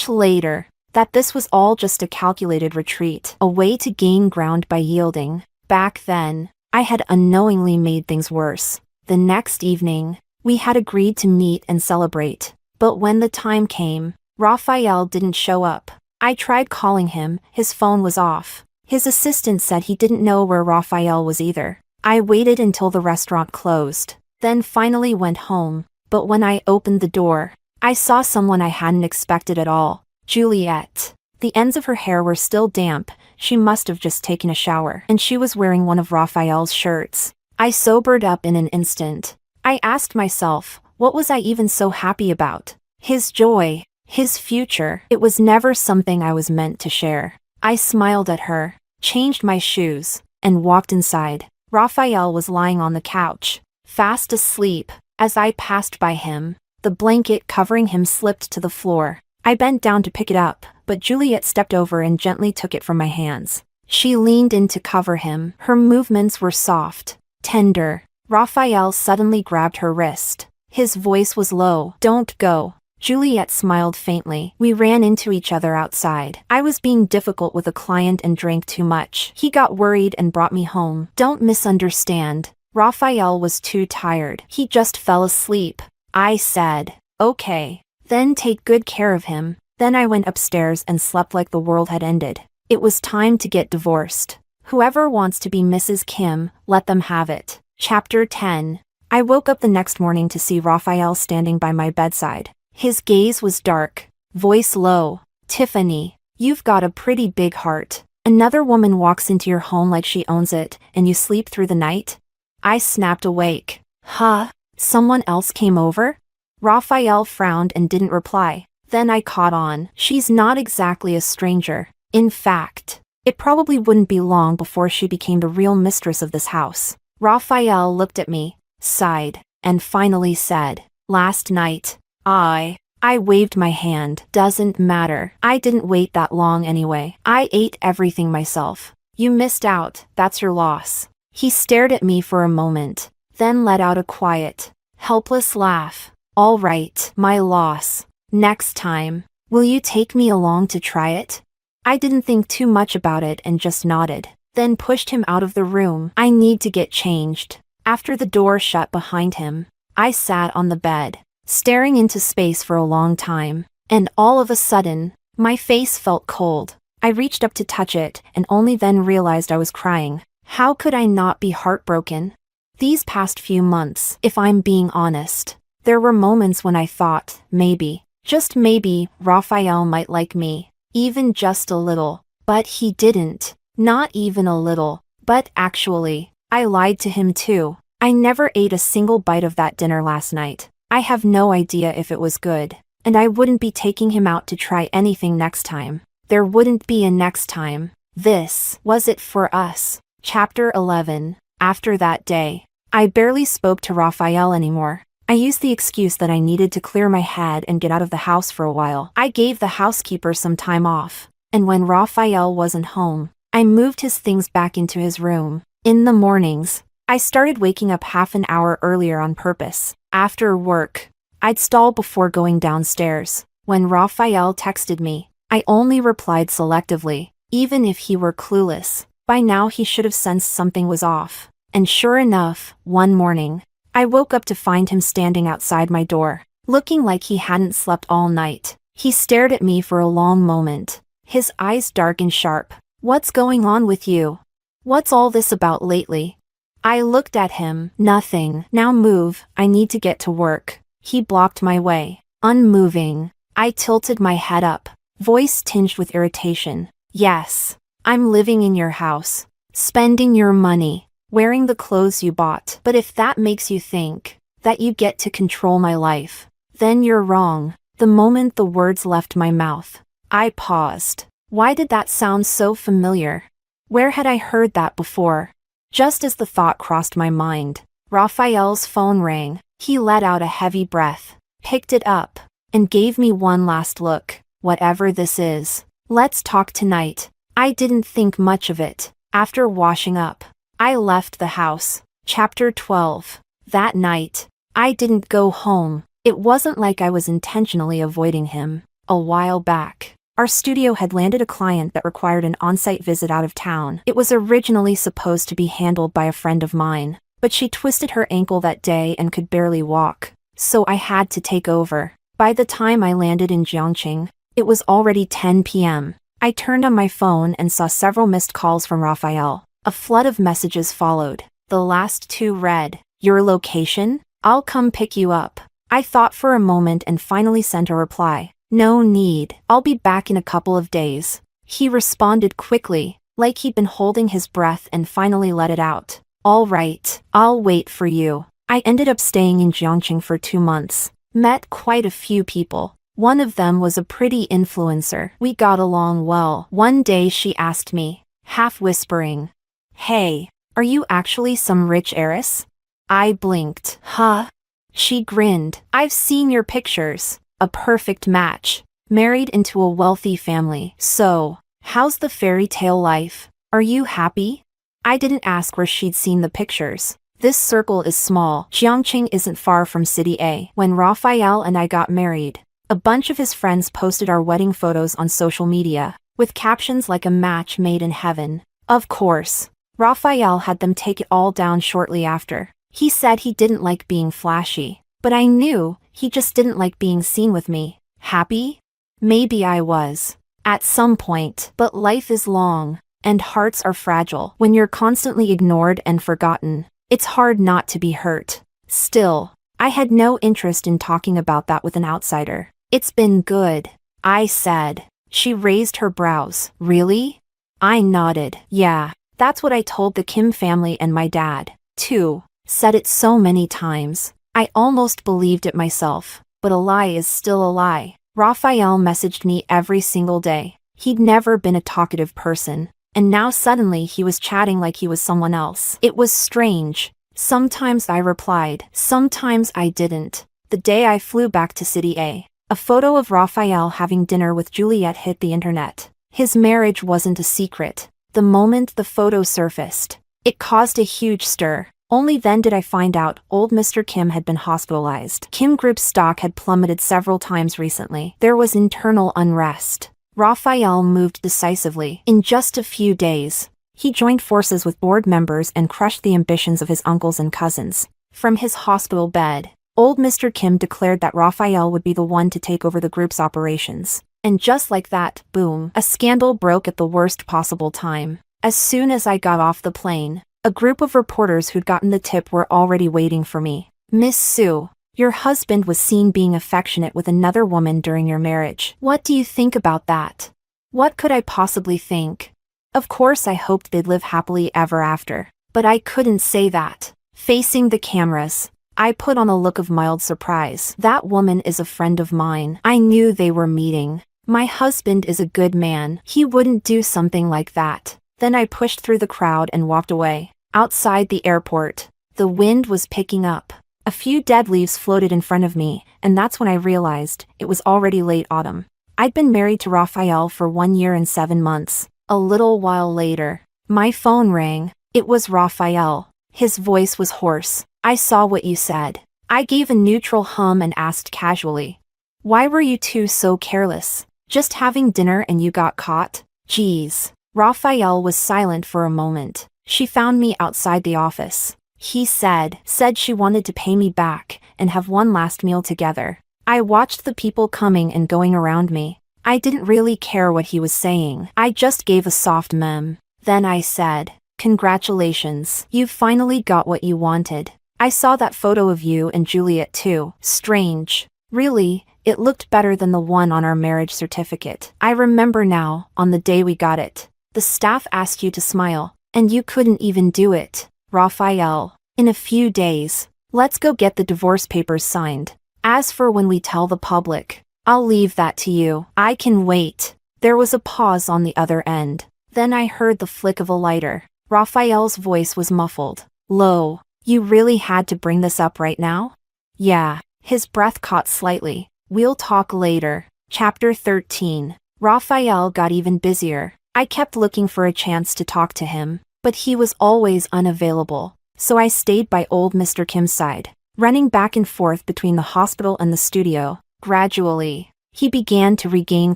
later, that this was all just a calculated retreat, a way to gain ground by yielding. Back then, I had unknowingly made things worse. The next evening, we had agreed to meet and celebrate. But when the time came, Raphael didn't show up. I tried calling him, his phone was off. His assistant said he didn't know where Raphael was either. I waited until the restaurant closed, then finally went home. But when I opened the door, I saw someone I hadn't expected at all. Juliet. The ends of her hair were still damp. She must have just taken a shower. And she was wearing one of Raphael's shirts. I sobered up in an instant. I asked myself, what was I even so happy about? His joy, his future. It was never something I was meant to share. I smiled at her, changed my shoes, and walked inside. Raphael was lying on the couch, fast asleep. As I passed by him, the blanket covering him slipped to the floor. I bent down to pick it up, but Juliet stepped over and gently took it from my hands. She leaned in to cover him. Her movements were soft, tender. Raphael suddenly grabbed her wrist. His voice was low. Don't go. Juliet smiled faintly. We ran into each other outside. I was being difficult with a client and drank too much. He got worried and brought me home. Don't misunderstand. Raphael was too tired. He just fell asleep. I said, okay. Then take good care of him. Then I went upstairs and slept like the world had ended. It was time to get divorced. Whoever wants to be Mrs. Kim, let them have it. Chapter 10. I woke up the next morning to see Raphael standing by my bedside. His gaze was dark, voice low. Tiffany, you've got a pretty big heart. Another woman walks into your home like she owns it, and you sleep through the night? I snapped awake. Huh? Someone else came over? Raphael frowned and didn't reply. Then I caught on. She's not exactly a stranger. In fact, it probably wouldn't be long before she became the real mistress of this house. Raphael looked at me, sighed, and finally said, last night, I waved my hand. Doesn't matter. I didn't wait that long anyway. I ate everything myself. You missed out. That's your loss. He stared at me for a moment, then let out a quiet, helpless laugh. All right, my loss. Next time, will you take me along to try it? I didn't think too much about it and just nodded, then pushed him out of the room. I need to get changed. After the door shut behind him, I sat on the bed, staring into space for a long time, and all of a sudden, my face felt cold. I reached up to touch it and only then realized I was crying. How could I not be heartbroken? These past few months, if I'm being honest, there were moments when I thought, maybe, just maybe, Raphael might like me, even just a little. But he didn't. Not even a little. But actually, I lied to him too. I never ate a single bite of that dinner last night. I have no idea if it was good. And I wouldn't be taking him out to try anything next time. There wouldn't be a next time. This was it for us. Chapter 11. After that day, I barely spoke to Raphael anymore. I used the excuse that I needed to clear my head and get out of the house for a while. I gave the housekeeper some time off. And when Raphael wasn't home, I moved his things back into his room. In the mornings, I started waking up half an hour earlier on purpose. After work, I'd stall before going downstairs. When Raphael texted me, I only replied selectively, even if he were clueless. By now he should have sensed something was off. And sure enough, one morning, I woke up to find him standing outside my door, looking like he hadn't slept all night. He stared at me for a long moment, his eyes dark and sharp. "What's going on with you? What's all this about lately?" I looked at him. "Nothing. Now move, I need to get to work." He blocked my way. Unmoving. I tilted my head up, voice tinged with irritation. "Yes, I'm living in your house, spending your money, wearing the clothes you bought. But if that makes you think that you get to control my life, then you're wrong." The moment the words left my mouth, I paused. Why did that sound so familiar? Where had I heard that before? Just as the thought crossed my mind, Raphael's phone rang. He let out a heavy breath, picked it up, and gave me one last look. "Whatever this is, let's talk tonight." I didn't think much of it. After washing up, I left the house. Chapter 12. That night, I didn't go home. It wasn't like I was intentionally avoiding him. A while back, our studio had landed a client that required an on-site visit out of town. It was originally supposed to be handled by a friend of mine, but she twisted her ankle that day and could barely walk, so I had to take over. By the time I landed in Jiangqing, it was already 10 p.m. I turned on my phone and saw several missed calls from Raphael. A flood of messages followed. The last two read, "Your location? I'll come pick you up." I thought for a moment and finally sent a reply. "No need. I'll be back in a couple of days." He responded quickly, like he'd been holding his breath and finally let it out. "All right, I'll wait for you." I ended up staying in Jiangqing for 2 months. Met quite a few people. One of them was a pretty influencer. We got along well. One day she asked me, half whispering, "Hey, are you actually some rich heiress?" I blinked. "Huh?" She grinned. "I've seen your pictures. A perfect match. Married into a wealthy family. So, how's the fairy tale life? Are you happy?" I didn't ask where she'd seen the pictures. This circle is small. Jiangqing isn't far from City A. When Raphael and I got married, a bunch of his friends posted our wedding photos on social media, with captions like "a match made in heaven." Of course, Raphael had them take it all down shortly after. He said he didn't like being flashy, but I knew he just didn't like being seen with me. Happy? Maybe I was. At some point. But life is long, and hearts are fragile. When you're constantly ignored and forgotten, it's hard not to be hurt. Still, I had no interest in talking about that with an outsider. "It's been good," I said. She raised her brows. "Really?" I nodded. "Yeah, that's what I told the Kim family and my dad, too. Said it so many times. I almost believed it myself, but a lie is still a lie." Raphael messaged me every single day. He'd never been a talkative person, and now suddenly he was chatting like he was someone else. It was strange. Sometimes I replied, sometimes I didn't. The day I flew back to City A, a photo of Raphael having dinner with Juliet hit the internet. His marriage wasn't a secret. The moment the photo surfaced, it caused a huge stir. Only then did I find out old Mr. Kim had been hospitalized. Kim Group's stock had plummeted several times recently. There was internal unrest. Raphael moved decisively. In just a few days, he joined forces with board members and crushed the ambitions of his uncles and cousins. From his hospital bed, old Mr. Kim declared that Raphael would be the one to take over the group's operations. And just like that, boom, a scandal broke at the worst possible time. As soon as I got off the plane, A group of reporters who'd gotten the tip were already waiting for me. Miss Sue, your husband was seen being affectionate with another woman during your marriage. What do you think about that? What could I possibly think? Of course I hoped they'd live happily ever after. But I couldn't say that. Facing the cameras, I put on a look of mild surprise. That woman is a friend of mine. I knew they were meeting. My husband is a good man. He wouldn't do something like that. Then I pushed through the crowd and walked away. Outside the airport, the wind was picking up. A few dead leaves floated in front of me, and that's when I realized it was already late autumn. I'd been married to Raphael for 1 year and 7 months. A little while later, my phone rang. It was Raphael. His voice was hoarse. I saw what you said. I gave a neutral hum and asked casually, "Why were you two so careless? Just having dinner and you got caught?" Geez. Raphael was silent for a moment. She found me outside the office. He said she wanted to pay me back and have one last meal together. I watched the people coming and going around me. I didn't really care what he was saying. I just gave a soft mem. Then I said, "Congratulations, you finally got what you wanted. I saw that photo of you and Juliet too. Strange. Really, it looked better than the one on our marriage certificate. I remember now, on the day we got it. The staff asked you to smile, and you couldn't even do it." Raphael, in a few days, let's go get the divorce papers signed. As for when we tell the public, I'll leave that to you. I can wait. There was a pause on the other end. Then I heard the flick of a lighter. Raphael's voice was muffled, low. "You really had to bring this up right now?" "Yeah." His breath caught slightly. "We'll talk later." Chapter 13. Raphael got even busier. I kept looking for a chance to talk to him, but he was always unavailable. So I stayed by old Mr. Kim's side, running back and forth between the hospital and the studio. Gradually, he began to regain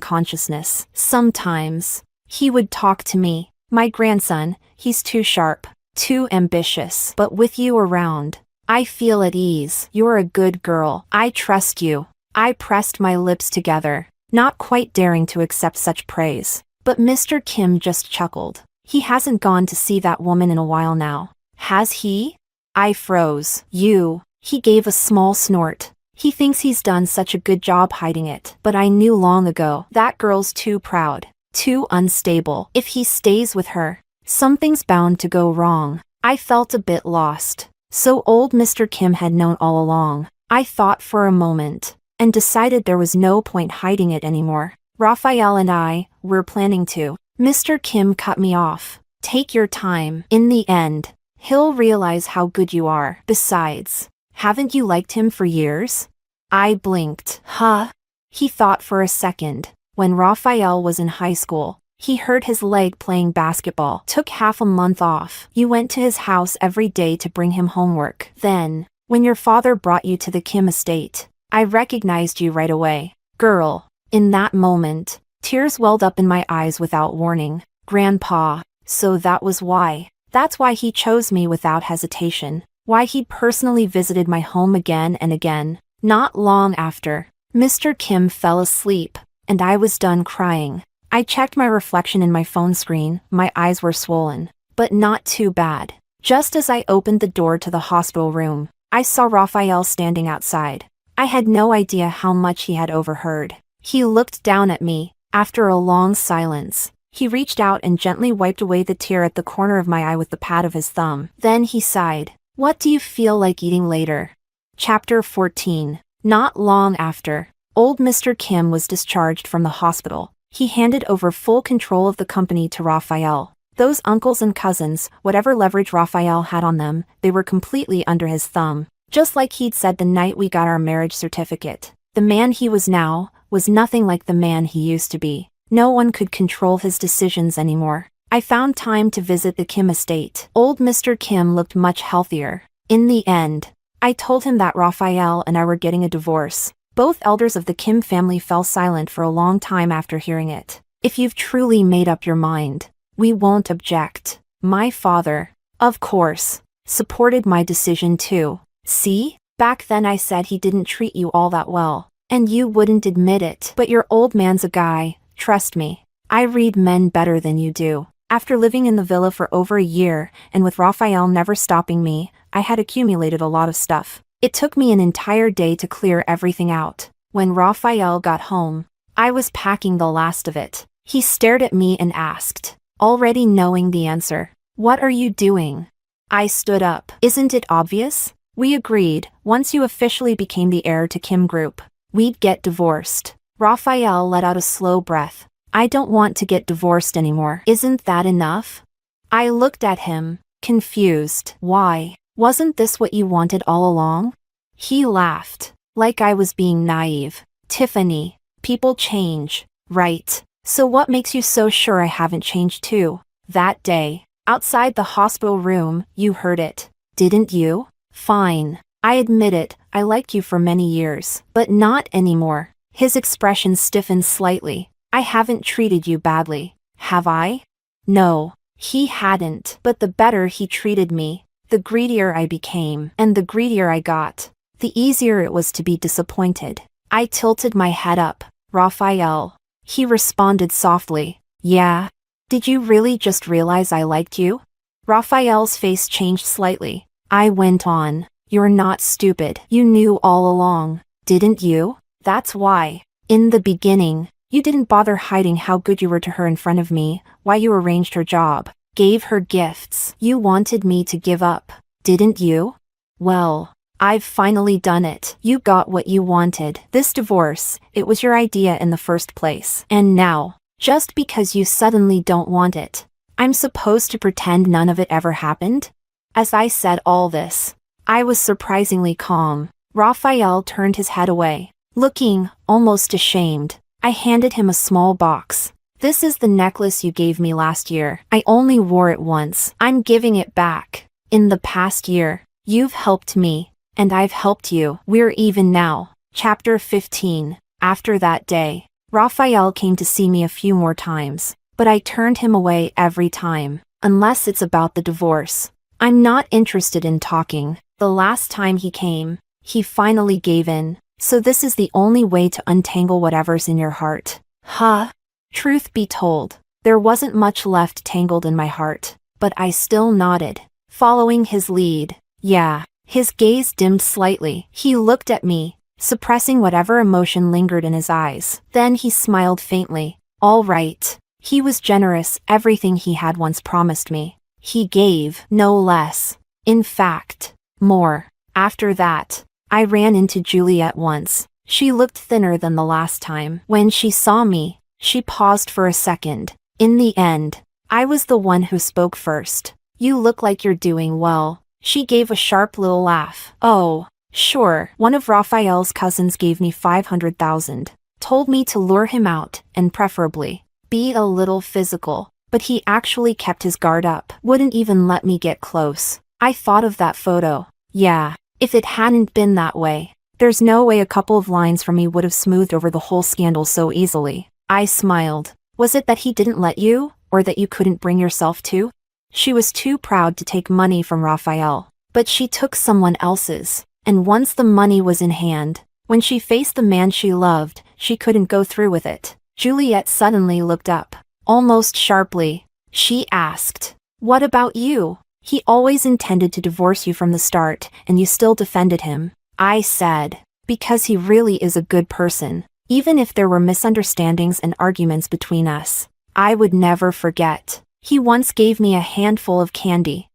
consciousness. Sometimes, he would talk to me. "My grandson, he's too sharp, too ambitious. But with you around, I feel at ease. You're a good girl. I trust you." I pressed my lips together, not quite daring to accept such praise. But Mr. Kim just chuckled. "He hasn't gone to see that woman in a while now, has he?" I froze. He gave a small snort. "He thinks he's done such a good job hiding it. But I knew long ago, that girl's too proud, too unstable. If he stays with her, something's bound to go wrong." I felt a bit lost. So old Mr. Kim had known all along. I thought for a moment, and decided there was no point hiding it anymore. Raphael and I were planning to. Mr. Kim cut me off. "Take your time. In the end, he'll realize how good you are. Besides, haven't you liked him for years?" I blinked. "Huh?" He thought for a second. "When Raphael was in high school, he hurt his leg playing basketball. Took half a month off. You went to his house every day to bring him homework. Then, when your father brought you to the Kim estate, I recognized you right away. Girl." In that moment, tears welled up in my eyes without warning. "Grandpa." So that was why. That's why he chose me without hesitation. Why he'd personally visited my home again and again. Not long after, Mr. Kim fell asleep, and I was done crying. I checked my reflection in my phone screen. My eyes were swollen, but not too bad. Just as I opened the door to the hospital room, I saw Raphael standing outside. I had no idea how much he had overheard. He looked down at me. After a long silence, he reached out and gently wiped away the tear at the corner of my eye with the pad of his thumb. Then he sighed. "What do you feel like eating later?" Chapter 14. Not long after, old Mr. Kim was discharged from the hospital. He handed over full control of the company to Raphael. Those uncles and cousins, whatever leverage Raphael had on them, they were completely under his thumb. Just like he'd said the night we got our marriage certificate. The man he was now was nothing like the man he used to be. No one could control his decisions anymore. I found time to visit the Kim estate. Old Mr. Kim looked much healthier. In the end, I told him that Raphael and I were getting a divorce. Both elders of the Kim family fell silent for a long time after hearing it. "If you've truly made up your mind, we won't object." My father, of course, supported my decision too. "See? Back then I said he didn't treat you all that well. And you wouldn't admit it. But your old man's a guy, trust me. I read men better than you do." After living in the villa for over a year, and with Raphael never stopping me, I had accumulated a lot of stuff. It took me an entire day to clear everything out. When Raphael got home, I was packing the last of it. He stared at me and asked, already knowing the answer, "What are you doing?" I stood up. "Isn't it obvious? We agreed, once you officially became the heir to Kim Group, we'd get divorced." Raphael let out a slow breath. "I don't want to get divorced anymore. Isn't that enough?" I looked at him, confused. "Why? Wasn't this what you wanted all along?" He laughed, like I was being naive. "Tiffany, people change, right? So what makes you so sure I haven't changed too?" That day, outside the hospital room, you heard it, didn't you? Fine. I admit it, I liked you for many years, but not anymore. His expression stiffened slightly. "I haven't treated you badly, have I?" No, he hadn't. But the better he treated me, the greedier I became, and the greedier I got, the easier it was to be disappointed. I tilted my head up. "Raphael." He responded softly, "Yeah. Did you really just realize I liked you?" Raphael's face changed slightly. I went on, "You're not stupid. You knew all along, didn't you? That's why, in the beginning, you didn't bother hiding how good you were to her in front of me, why you arranged her job, gave her gifts. You wanted me to give up, didn't you? Well, I've finally done it. You got what you wanted. This divorce, it was your idea in the first place. And now, just because you suddenly don't want it, I'm supposed to pretend none of it ever happened?" As I said all this, I was surprisingly calm. Raphael turned his head away, looking almost ashamed. I handed him a small box. "This is the necklace you gave me last year. I only wore it once. I'm giving it back. In the past year, you've helped me, and I've helped you. We're even now." Chapter 15. After that day, Raphael came to see me a few more times, but I turned him away every time. "Unless it's about the divorce, I'm not interested in talking." The last time he came, he finally gave in. "So this is the only way to untangle whatever's in your heart, huh?" Truth be told, there wasn't much left tangled in my heart, but I still nodded, following his lead. "Yeah." His gaze dimmed slightly. He looked at me, suppressing whatever emotion lingered in his eyes. Then he smiled faintly. "All right." He was generous, everything he had once promised me. He gave, no less. In fact, more. After that, I ran into Juliet once. She looked thinner than the last time. When she saw me, she paused for a second. In the end, I was the one who spoke first. "You look like you're doing well." She gave a sharp little laugh. "Oh, sure. One of Raphael's cousins gave me 500,000. Told me to lure him out, and preferably, be a little physical. But he actually kept his guard up. Wouldn't even let me get close." I thought of that photo. Yeah, if it hadn't been that way, there's no way a couple of lines from me would have smoothed over the whole scandal so easily. I smiled. "Was it that he didn't let you, or that you couldn't bring yourself to?" She was too proud to take money from Raphael, but she took someone else's, and once the money was in hand, when she faced the man she loved, she couldn't go through with it. Juliet suddenly looked up, almost sharply. She asked, "What about you? He always intended to divorce you from the start, and you still defended him." I said, "Because he really is a good person. Even if there were misunderstandings and arguments between us, I would never forget. He once gave me a handful of candy."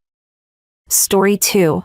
Story 2.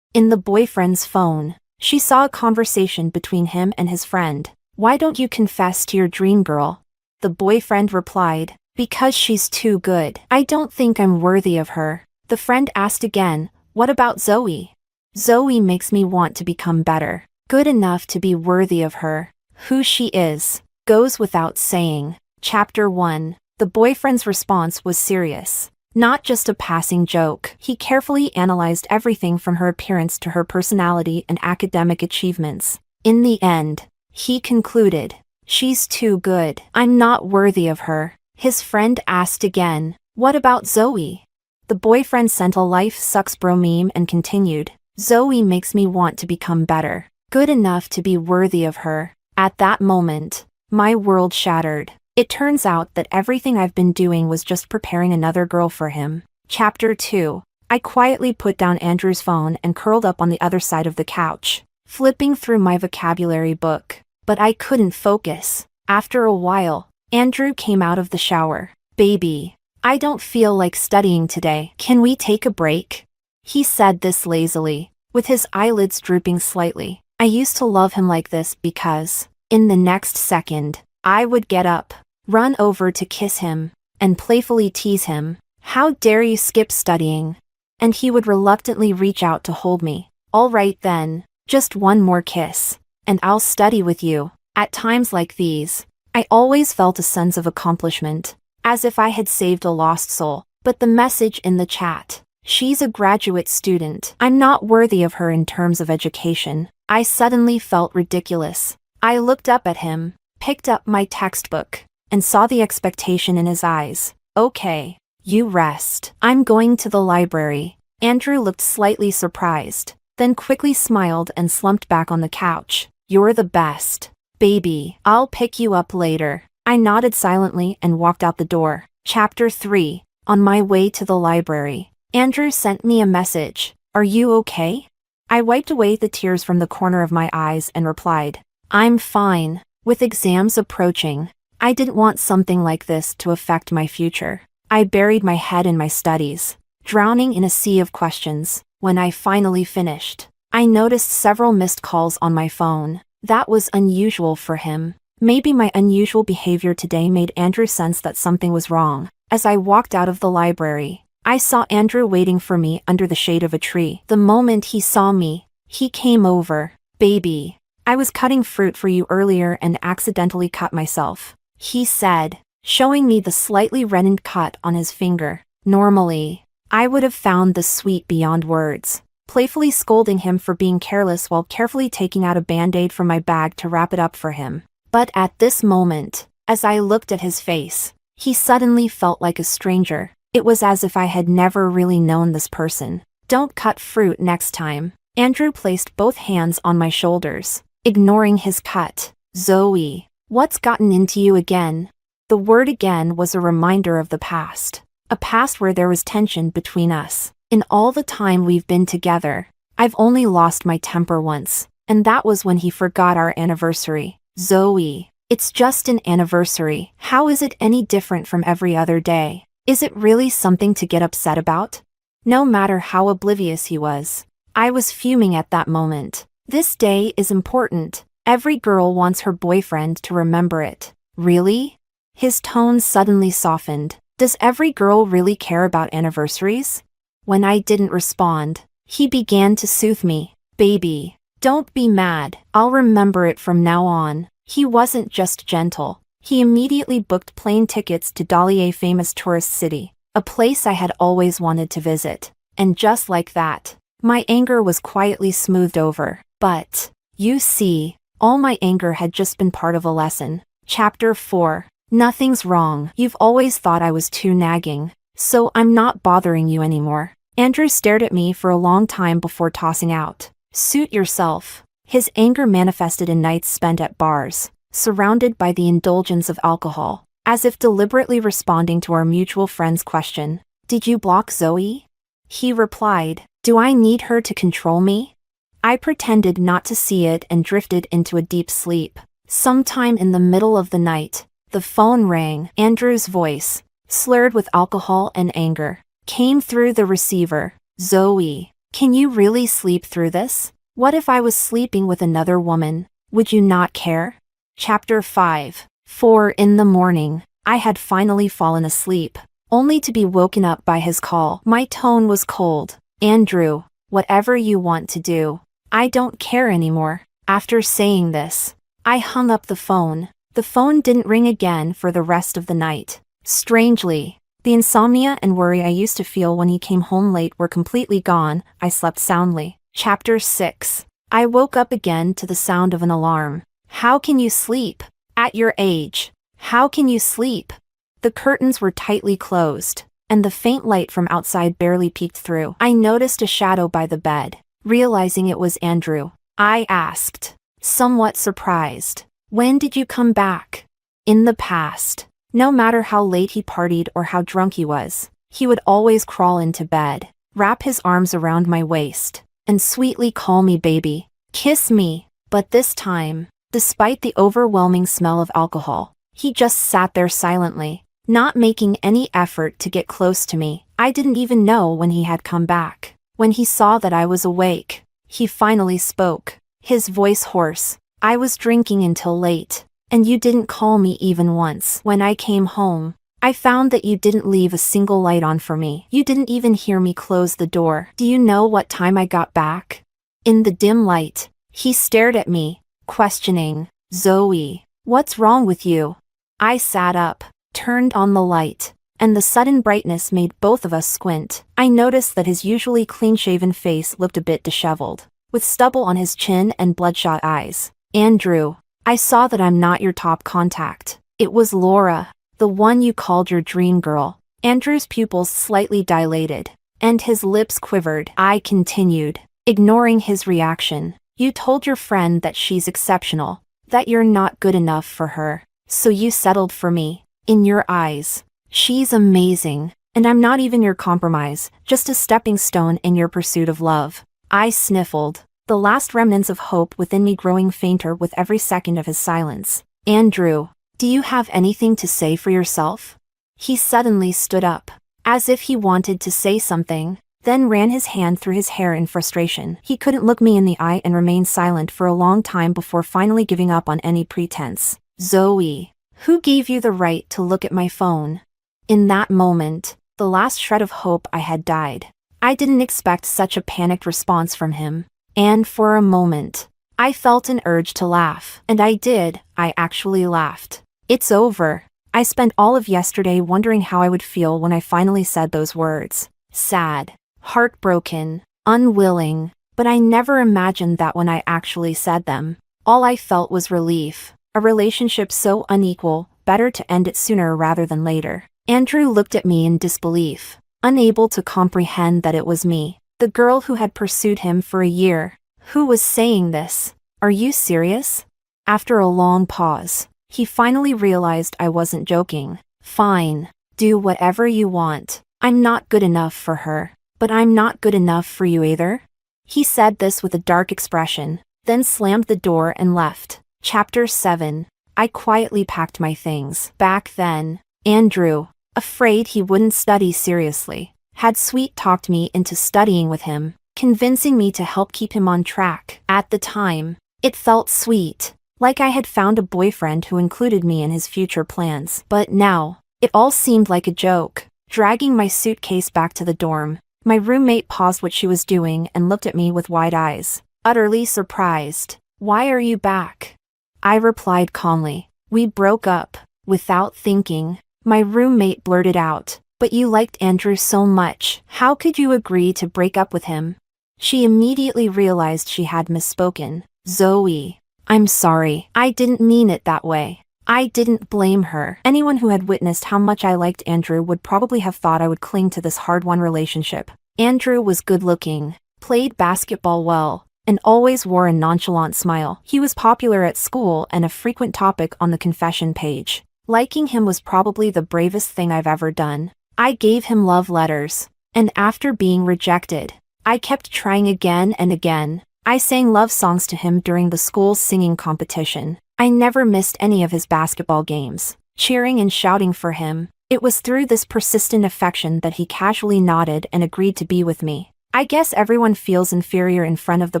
In the boyfriend's phone, she saw a conversation between him and his friend. "Why don't you confess to your dream girl?" The boyfriend replied, "Because she's too good. I don't think I'm worthy of her." The friend asked again, "What about Zoe?" "Zoe makes me want to become better. Good enough to be worthy of her. Who she is, goes without saying." Chapter 1. The boyfriend's response was serious. Not just a passing joke. He carefully analyzed everything from her appearance to her personality and academic achievements. In the end, he concluded, "She's too good. I'm not worthy of her." His friend asked again, "What about Zoe?" The boyfriend sent a life sucks bro meme and continued, "Zoe makes me want to become better. Good enough to be worthy of her." At that moment, my world shattered. It turns out that everything I've been doing was just preparing another girl for him. Chapter 2. I quietly put down Andrew's phone and curled up on the other side of the couch, flipping through my vocabulary book. But I couldn't focus. After a while, Andrew came out of the shower. "Baby, I don't feel like studying today. Can we take a break?" He said this lazily, with his eyelids drooping slightly. I used to love him like this because, in the next second, I would get up, run over to kiss him, and playfully tease him. "How dare you skip studying?" And he would reluctantly reach out to hold me. "All right then, just one more kiss, and I'll study with you." At times like these, I always felt a sense of accomplishment, as if I had saved a lost soul. But the message in the chat, "She's a graduate student. I'm not worthy of her in terms of education." I suddenly felt ridiculous. I looked up at him, picked up my textbook, and saw the expectation in his eyes. "Okay, you rest. I'm going to the library." Andrew looked slightly surprised, then quickly smiled and slumped back on the couch. "You're the best. Baby, I'll pick you up later." I nodded silently and walked out the door. Chapter 3. On my way to the library, Andrew sent me a message. "Are you okay?" I wiped away the tears from the corner of my eyes and replied, "I'm fine." With exams approaching, I didn't want something like this to affect my future. I buried my head in my studies, drowning in a sea of questions. When I finally finished, I noticed several missed calls on my phone. That was unusual for him. Maybe my unusual behavior today made Andrew sense that something was wrong. As I walked out of the library, I saw Andrew waiting for me under the shade of a tree. The moment he saw me, he came over. "Baby, I was cutting fruit for you earlier and accidentally cut myself," he said, showing me the slightly reddened cut on his finger. Normally, I would have found this sweet beyond words, playfully scolding him for being careless while carefully taking out a band-aid from my bag to wrap it up for him. But at this moment, as I looked at his face, he suddenly felt like a stranger. It was as if I had never really known this person. "Don't cut fruit next time." Andrew placed both hands on my shoulders, ignoring his cut. "Zoe, what's gotten into you again?" The word "again" was a reminder of the past. A past where there was tension between us. In all the time we've been together, I've only lost my temper once, and that was when he forgot our anniversary. "Zoe, it's just an anniversary. How is it any different from every other day? Is it really something to get upset about?" No matter how oblivious he was, I was fuming at that moment. This day is important. Every girl wants her boyfriend to remember it. "Really?" His tone suddenly softened. "Does every girl really care about anniversaries?" When I didn't respond, he began to soothe me. "Baby, don't be mad. I'll remember it from now on." He wasn't just gentle. He immediately booked plane tickets to Dalian, a famous tourist city, a place I had always wanted to visit. And just like that, my anger was quietly smoothed over. But, you see, all my anger had just been part of a lesson. Chapter 4. Nothing's wrong. You've always thought I was too nagging, so I'm not bothering you anymore. Andrew stared at me for a long time before tossing out, "Suit yourself." His anger manifested in nights spent at bars, surrounded by the indulgence of alcohol, as if deliberately responding to our mutual friend's question, "Did you block Zoe?" He replied, "Do I need her to control me?" I pretended not to see it and drifted into a deep sleep. Sometime in the middle of the night, the phone rang. Andrew's voice, slurred with alcohol and anger, came through the receiver. "Zoe, can you really sleep through this? What if I was sleeping with another woman? Would you not care?" Chapter 5. 4 in the morning, I had finally fallen asleep, only to be woken up by his call. My tone was cold. "Andrew, whatever you want to do. I don't care anymore." After saying this, I hung up the phone. The phone didn't ring again for the rest of the night. Strangely, the insomnia and worry I used to feel when he came home late were completely gone. I slept soundly. Chapter 6. I woke up again to the sound of an alarm. "How can you sleep? At your age, how can you sleep?" The curtains were tightly closed, and the faint light from outside barely peeked through. I noticed a shadow by the bed. Realizing it was Andrew, I asked, somewhat surprised, "When did you come back?" "In the past. No matter how late he partied or how drunk he was, he would always crawl into bed, wrap his arms around my waist, and sweetly call me baby, kiss me. But this time, despite the overwhelming smell of alcohol, he just sat there silently, not making any effort to get close to me. I didn't even know when he had come back. When he saw that I was awake, he finally spoke, his voice hoarse. I was drinking until late, and you didn't call me even once. When I came home, I found that you didn't leave a single light on for me. You didn't even hear me close the door. Do you know what time I got back? In the dim light, he stared at me, questioning. Zoe, what's wrong with you? I sat up, turned on the light, and the sudden brightness made both of us squint. I noticed that his usually clean-shaven face looked a bit disheveled, with stubble on his chin and bloodshot eyes. Andrew, I saw that I'm not your top contact. It was Laura, the one you called your dream girl. Andrew's pupils slightly dilated, and his lips quivered. I continued, ignoring his reaction. You told your friend that she's exceptional, that you're not good enough for her, so you settled for me. In your eyes, she's amazing, and I'm not even your compromise, just a stepping stone in your pursuit of love. I sniffled, the last remnants of hope within me growing fainter with every second of his silence. Andrew, do you have anything to say for yourself? He suddenly stood up, as if he wanted to say something, then ran his hand through his hair in frustration. He couldn't look me in the eye and remained silent for a long time before finally giving up on any pretense. Zoe, who gave you the right to look at my phone? In that moment, the last shred of hope I had died. I didn't expect such a panicked response from him, and for a moment, I felt an urge to laugh. And I did, I actually laughed. It's over. I spent all of yesterday wondering how I would feel when I finally said those words. Sad, heartbroken, unwilling, but I never imagined that when I actually said them. All I felt was relief. A relationship so unequal, better to end it sooner rather than later. Andrew looked at me in disbelief, unable to comprehend that it was me, the girl who had pursued him for a year, who was saying this. Are you serious? After a long pause, he finally realized I wasn't joking. Fine, do whatever you want. I'm not good enough for her, but I'm not good enough for you either. He said this with a dark expression, then slammed the door and left. Chapter 7. I quietly packed my things. Back then, Andrew, afraid he wouldn't study seriously, had sweet-talked me into studying with him, convincing me to help keep him on track. At the time, it felt sweet, like I had found a boyfriend who included me in his future plans. But now, it all seemed like a joke. Dragging my suitcase back to the dorm, my roommate paused what she was doing and looked at me with wide eyes, utterly surprised. Why are you back? I replied calmly. We broke up. Without thinking, my roommate blurted out, but you liked Andrew so much. How could you agree to break up with him? She immediately realized she had misspoken. Zoe, I'm sorry. I didn't mean it that way. I didn't blame her. Anyone who had witnessed how much I liked Andrew would probably have thought I would cling to this hard-won relationship. Andrew was good-looking, played basketball well, and always wore a nonchalant smile. He was popular at school and a frequent topic on the confession page. Liking him was probably the bravest thing I've ever done. I gave him love letters, and after being rejected, I kept trying again and again. I sang love songs to him during the school's singing competition. I never missed any of his basketball games, cheering and shouting for him. It was through this persistent affection that he casually nodded and agreed to be with me. I guess everyone feels inferior in front of the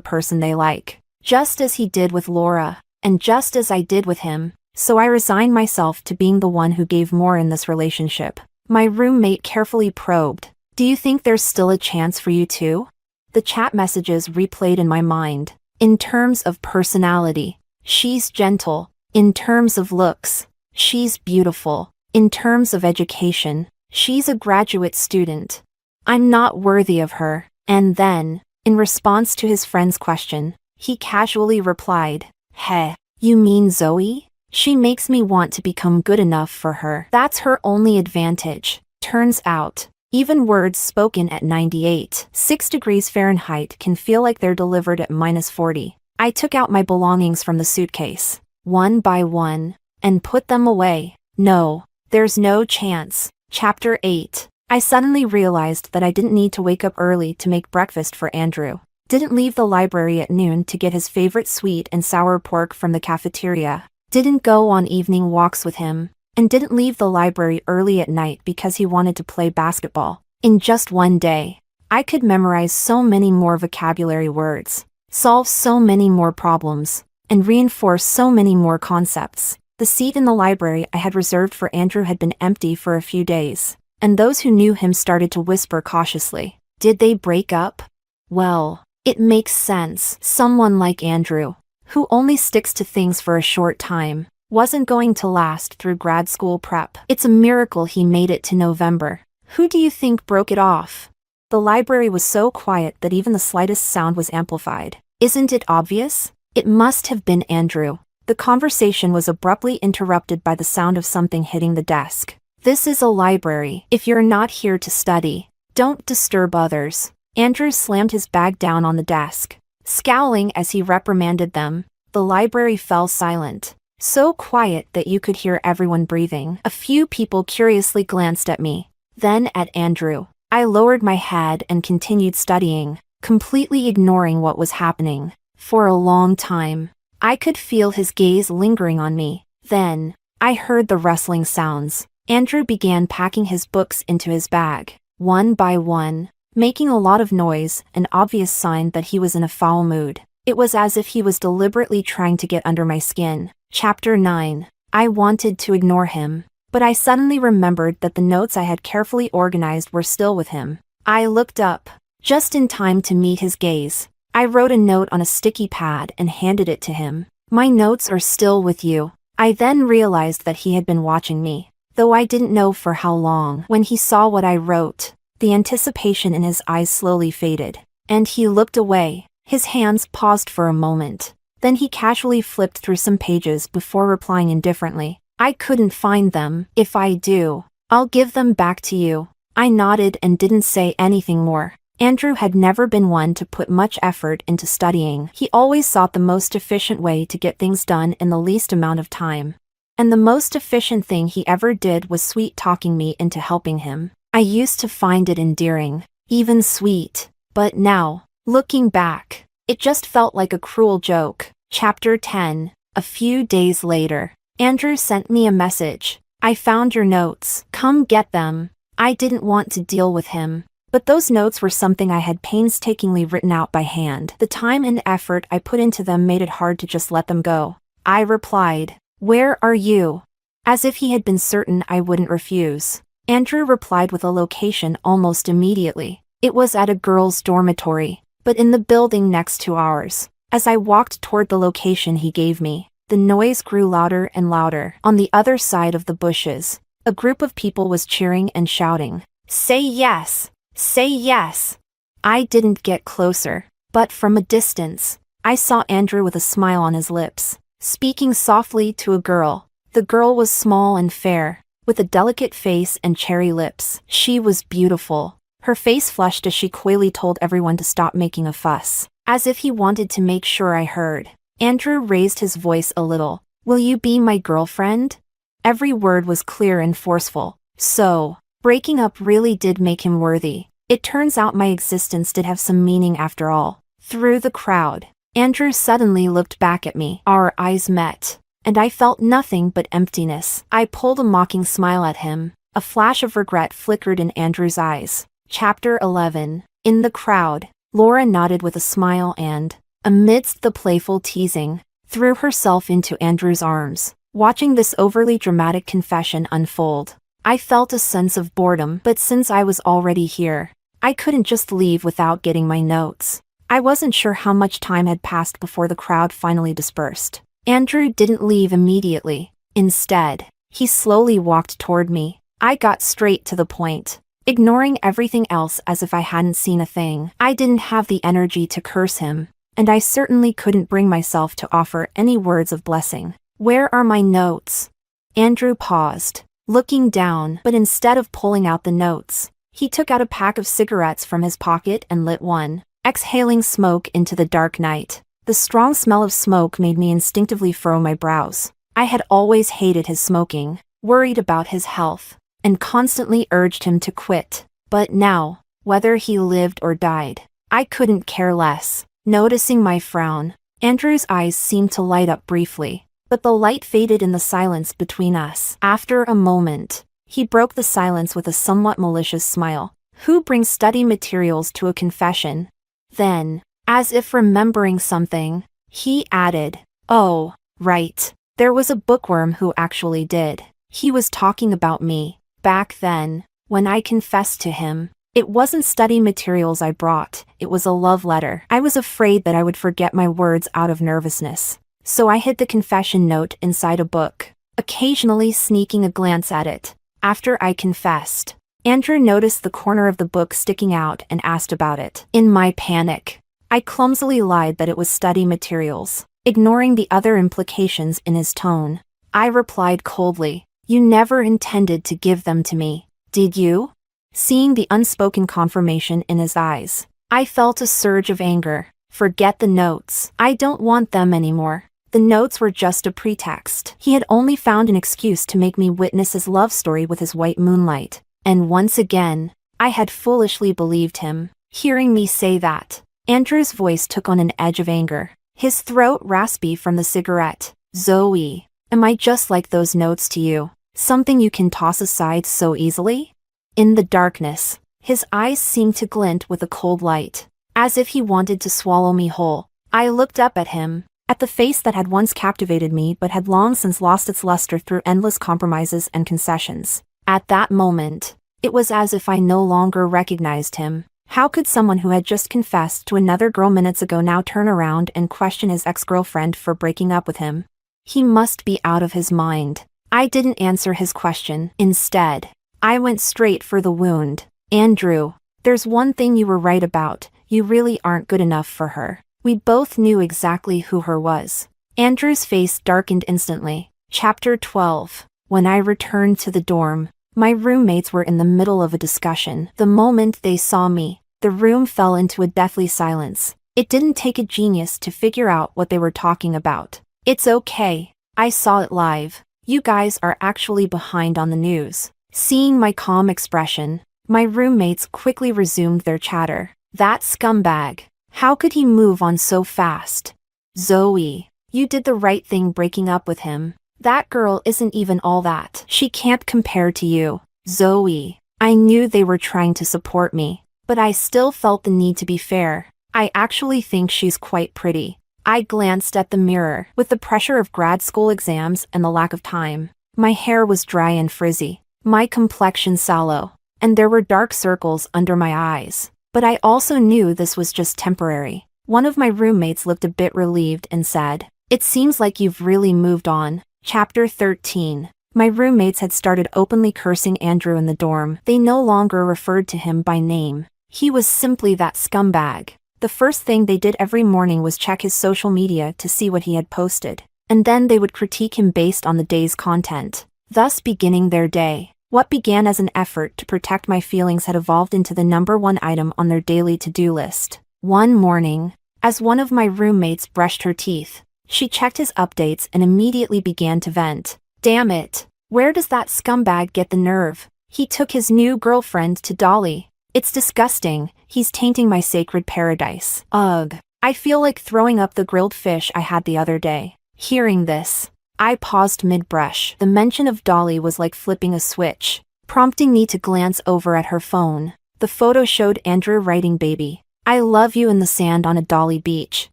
person they like, just as he did with Laura, and just as I did with him, so I resigned myself to being the one who gave more in this relationship. My roommate carefully probed, "Do you think there's still a chance for you two?" The chat messages replayed in my mind. In terms of personality, she's gentle. In terms of looks, she's beautiful. In terms of education, she's a graduate student. I'm not worthy of her. And then, in response to his friend's question, he casually replied, "Heh, you mean Zoe? She makes me want to become good enough for her. That's her only advantage." Turns out, even words spoken at 98.6 degrees Fahrenheit can feel like they're delivered at -40. I took out my belongings from the suitcase, one by one, and put them away. No, There's no chance. Chapter 8. I suddenly realized that I didn't need to wake up early to make breakfast for Andrew. Didn't leave the library at noon to get his favorite sweet and sour pork from the cafeteria. Didn't go on evening walks with him. And didn't leave the library early at night because he wanted to play basketball. In just one day, I could memorize so many more vocabulary words, solve so many more problems, and reinforce so many more concepts. The seat in the library I had reserved for Andrew had been empty for a few days, and those who knew him started to whisper cautiously. Did they break up? Well, it makes sense. Someone like Andrew, who only sticks to things for a short time, wasn't going to last through grad school prep. It's a miracle he made it to November. Who do you think broke it off? The library was so quiet that even the slightest sound was amplified. Isn't it obvious? It must have been Andrew. The conversation was abruptly interrupted by the sound of something hitting the desk. This is a library. If you're not here to study, don't disturb others. Andrew slammed his bag down on the desk. Scowling as he reprimanded them, the library fell silent. So quiet that you could hear everyone breathing. A few people curiously glanced at me, then at Andrew. I lowered my head and continued studying, completely ignoring what was happening. For a long time, I could feel his gaze lingering on me. Then, I heard the rustling sounds. Andrew began packing his books into his bag, one by one, making a lot of noise, an obvious sign that he was in a foul mood. It was as if he was deliberately trying to get under my skin. Chapter 9. I wanted to ignore him, but I suddenly remembered that the notes I had carefully organized were still with him. I looked up, just in time to meet his gaze. I wrote a note on a sticky pad and handed it to him. My notes are still with you. I then realized that he had been watching me, though I didn't know for how long. When he saw what I wrote, the anticipation in his eyes slowly faded, and he looked away. His hands paused for a moment. Then he casually flipped through some pages before replying indifferently. I couldn't find them. If I do, I'll give them back to you. I nodded and didn't say anything more. Andrew had never been one to put much effort into studying. He always sought the most efficient way to get things done in the least amount of time. And the most efficient thing he ever did was sweet-talking me into helping him. I used to find it endearing, even sweet. But now, looking back, it just felt like a cruel joke. Chapter 10. A few days later, Andrew sent me a message. I found your notes. Come get them. I didn't want to deal with him, but those notes were something I had painstakingly written out by hand. The time and effort I put into them made it hard to just let them go. I replied, "Where are you?" As if he had been certain I wouldn't refuse. Andrew replied with a location almost immediately. It was at a girls' dormitory, but in the building next to ours. As I walked toward the location he gave me, the noise grew louder and louder. On the other side of the bushes, a group of people was cheering and shouting, "Say yes! Say yes!" I didn't get closer, but from a distance, I saw Andrew with a smile on his lips, speaking softly to a girl. The girl was small and fair, with a delicate face and cherry lips. She was beautiful. Her face flushed as she coyly told everyone to stop making a fuss, as if he wanted to make sure I heard. Andrew raised his voice a little. "Will you be my girlfriend?" Every word was clear and forceful. So, breaking up really did make him worthy. It turns out my existence did have some meaning after all. Through the crowd, Andrew suddenly looked back at me. Our eyes met, and I felt nothing but emptiness. I pulled a mocking smile at him. A flash of regret flickered in Andrew's eyes. Chapter 11. In the crowd, Laura nodded with a smile and, amidst the playful teasing, threw herself into Andrew's arms. Watching this overly dramatic confession unfold, I felt a sense of boredom, but since I was already here, I couldn't just leave without getting my notes. I wasn't sure how much time had passed before the crowd finally dispersed. Andrew didn't leave immediately. Instead, he slowly walked toward me. I got straight to the point, ignoring everything else as if I hadn't seen a thing. I didn't have the energy to curse him, and I certainly couldn't bring myself to offer any words of blessing. "Where are my notes?" Andrew paused, looking down, but instead of pulling out the notes, he took out a pack of cigarettes from his pocket and lit one, exhaling smoke into the dark night. The strong smell of smoke made me instinctively furrow my brows. I had always hated his smoking. worried about his health, and constantly urged him to quit. But now, whether he lived or died, I couldn't care less. Noticing my frown, Andrew's eyes seemed to light up briefly, but the light faded in the silence between us. After a moment, he broke the silence with a somewhat malicious smile. Who brings study materials to a confession? Then, as if remembering something, he added, "Oh, right. There was a bookworm who actually did. He was talking about me. Back then, when I confessed to him, it wasn't study materials I brought, it was a love letter. I was afraid that I would forget my words out of nervousness, so I hid the confession note inside a book, occasionally sneaking a glance at it. After I confessed, Andrew noticed the corner of the book sticking out and asked about it. In my panic, I clumsily lied that it was study materials, ignoring the other implications in his tone. I replied coldly, "You never intended to give them to me, did you?" Seeing the unspoken confirmation in his eyes, I felt a surge of anger. Forget the notes. I don't want them anymore. The notes were just a pretext. He had only found an excuse to make me witness his love story with his white moonlight. And once again, I had foolishly believed him. Hearing me say that, Andrew's voice took on an edge of anger, his throat raspy from the cigarette. "Zoe, am I just like those notes to you? Something you can toss aside so easily?" In the darkness, his eyes seemed to glint with a cold light, as if he wanted to swallow me whole. I looked up at him, at the face that had once captivated me but had long since lost its luster through endless compromises and concessions. At that moment, it was as if I no longer recognized him. How could someone who had just confessed to another girl minutes ago now turn around and question his ex-girlfriend for breaking up with him? He must be out of his mind. I didn't answer his question. Instead, I went straight for the wound. "Andrew, there's one thing you were right about. You really aren't good enough for her." We both knew exactly who her was. Andrew's face darkened instantly. Chapter 12. When I returned to the dorm, my roommates were in the middle of a discussion. The moment they saw me, the room fell into a deathly silence. It didn't take a genius to figure out what they were talking about. "It's okay. I saw it live. You guys are actually behind on the news." Seeing my calm expression, my roommates quickly resumed their chatter. "That scumbag. How could he move on so fast? Zoe, you did the right thing breaking up with him. That girl isn't even all that. She can't compare to you. Zoe, I knew they were trying to support me, but I still felt the need to be fair. I actually think she's quite pretty." I glanced at the mirror. With the pressure of grad school exams and the lack of time, my hair was dry and frizzy, my complexion sallow, and there were dark circles under my eyes. But I also knew this was just temporary. One of my roommates looked a bit relieved and said, "It seems like you've really moved on." Chapter 13. My roommates had started openly cursing Andrew in the dorm. They no longer referred to him by name. He was simply that scumbag. The first thing they did every morning was check his social media to see what he had posted, and then they would critique him based on the day's content, thus beginning their day. What began as an effort to protect my feelings had evolved into the #1 item on their daily to-do list. One morning, as one of my roommates brushed her teeth, she checked his updates and immediately began to vent. "Damn it, where does that scumbag get the nerve? He took his new girlfriend to Dolly. It's disgusting, he's tainting my sacred paradise. Ugh, I feel like throwing up the grilled fish I had the other day." Hearing this, I paused mid-brush. The mention of Dolly was like flipping a switch, prompting me to glance over at her phone. The photo showed Andrew writing "Baby, I love you" in the sand on a Dolly beach.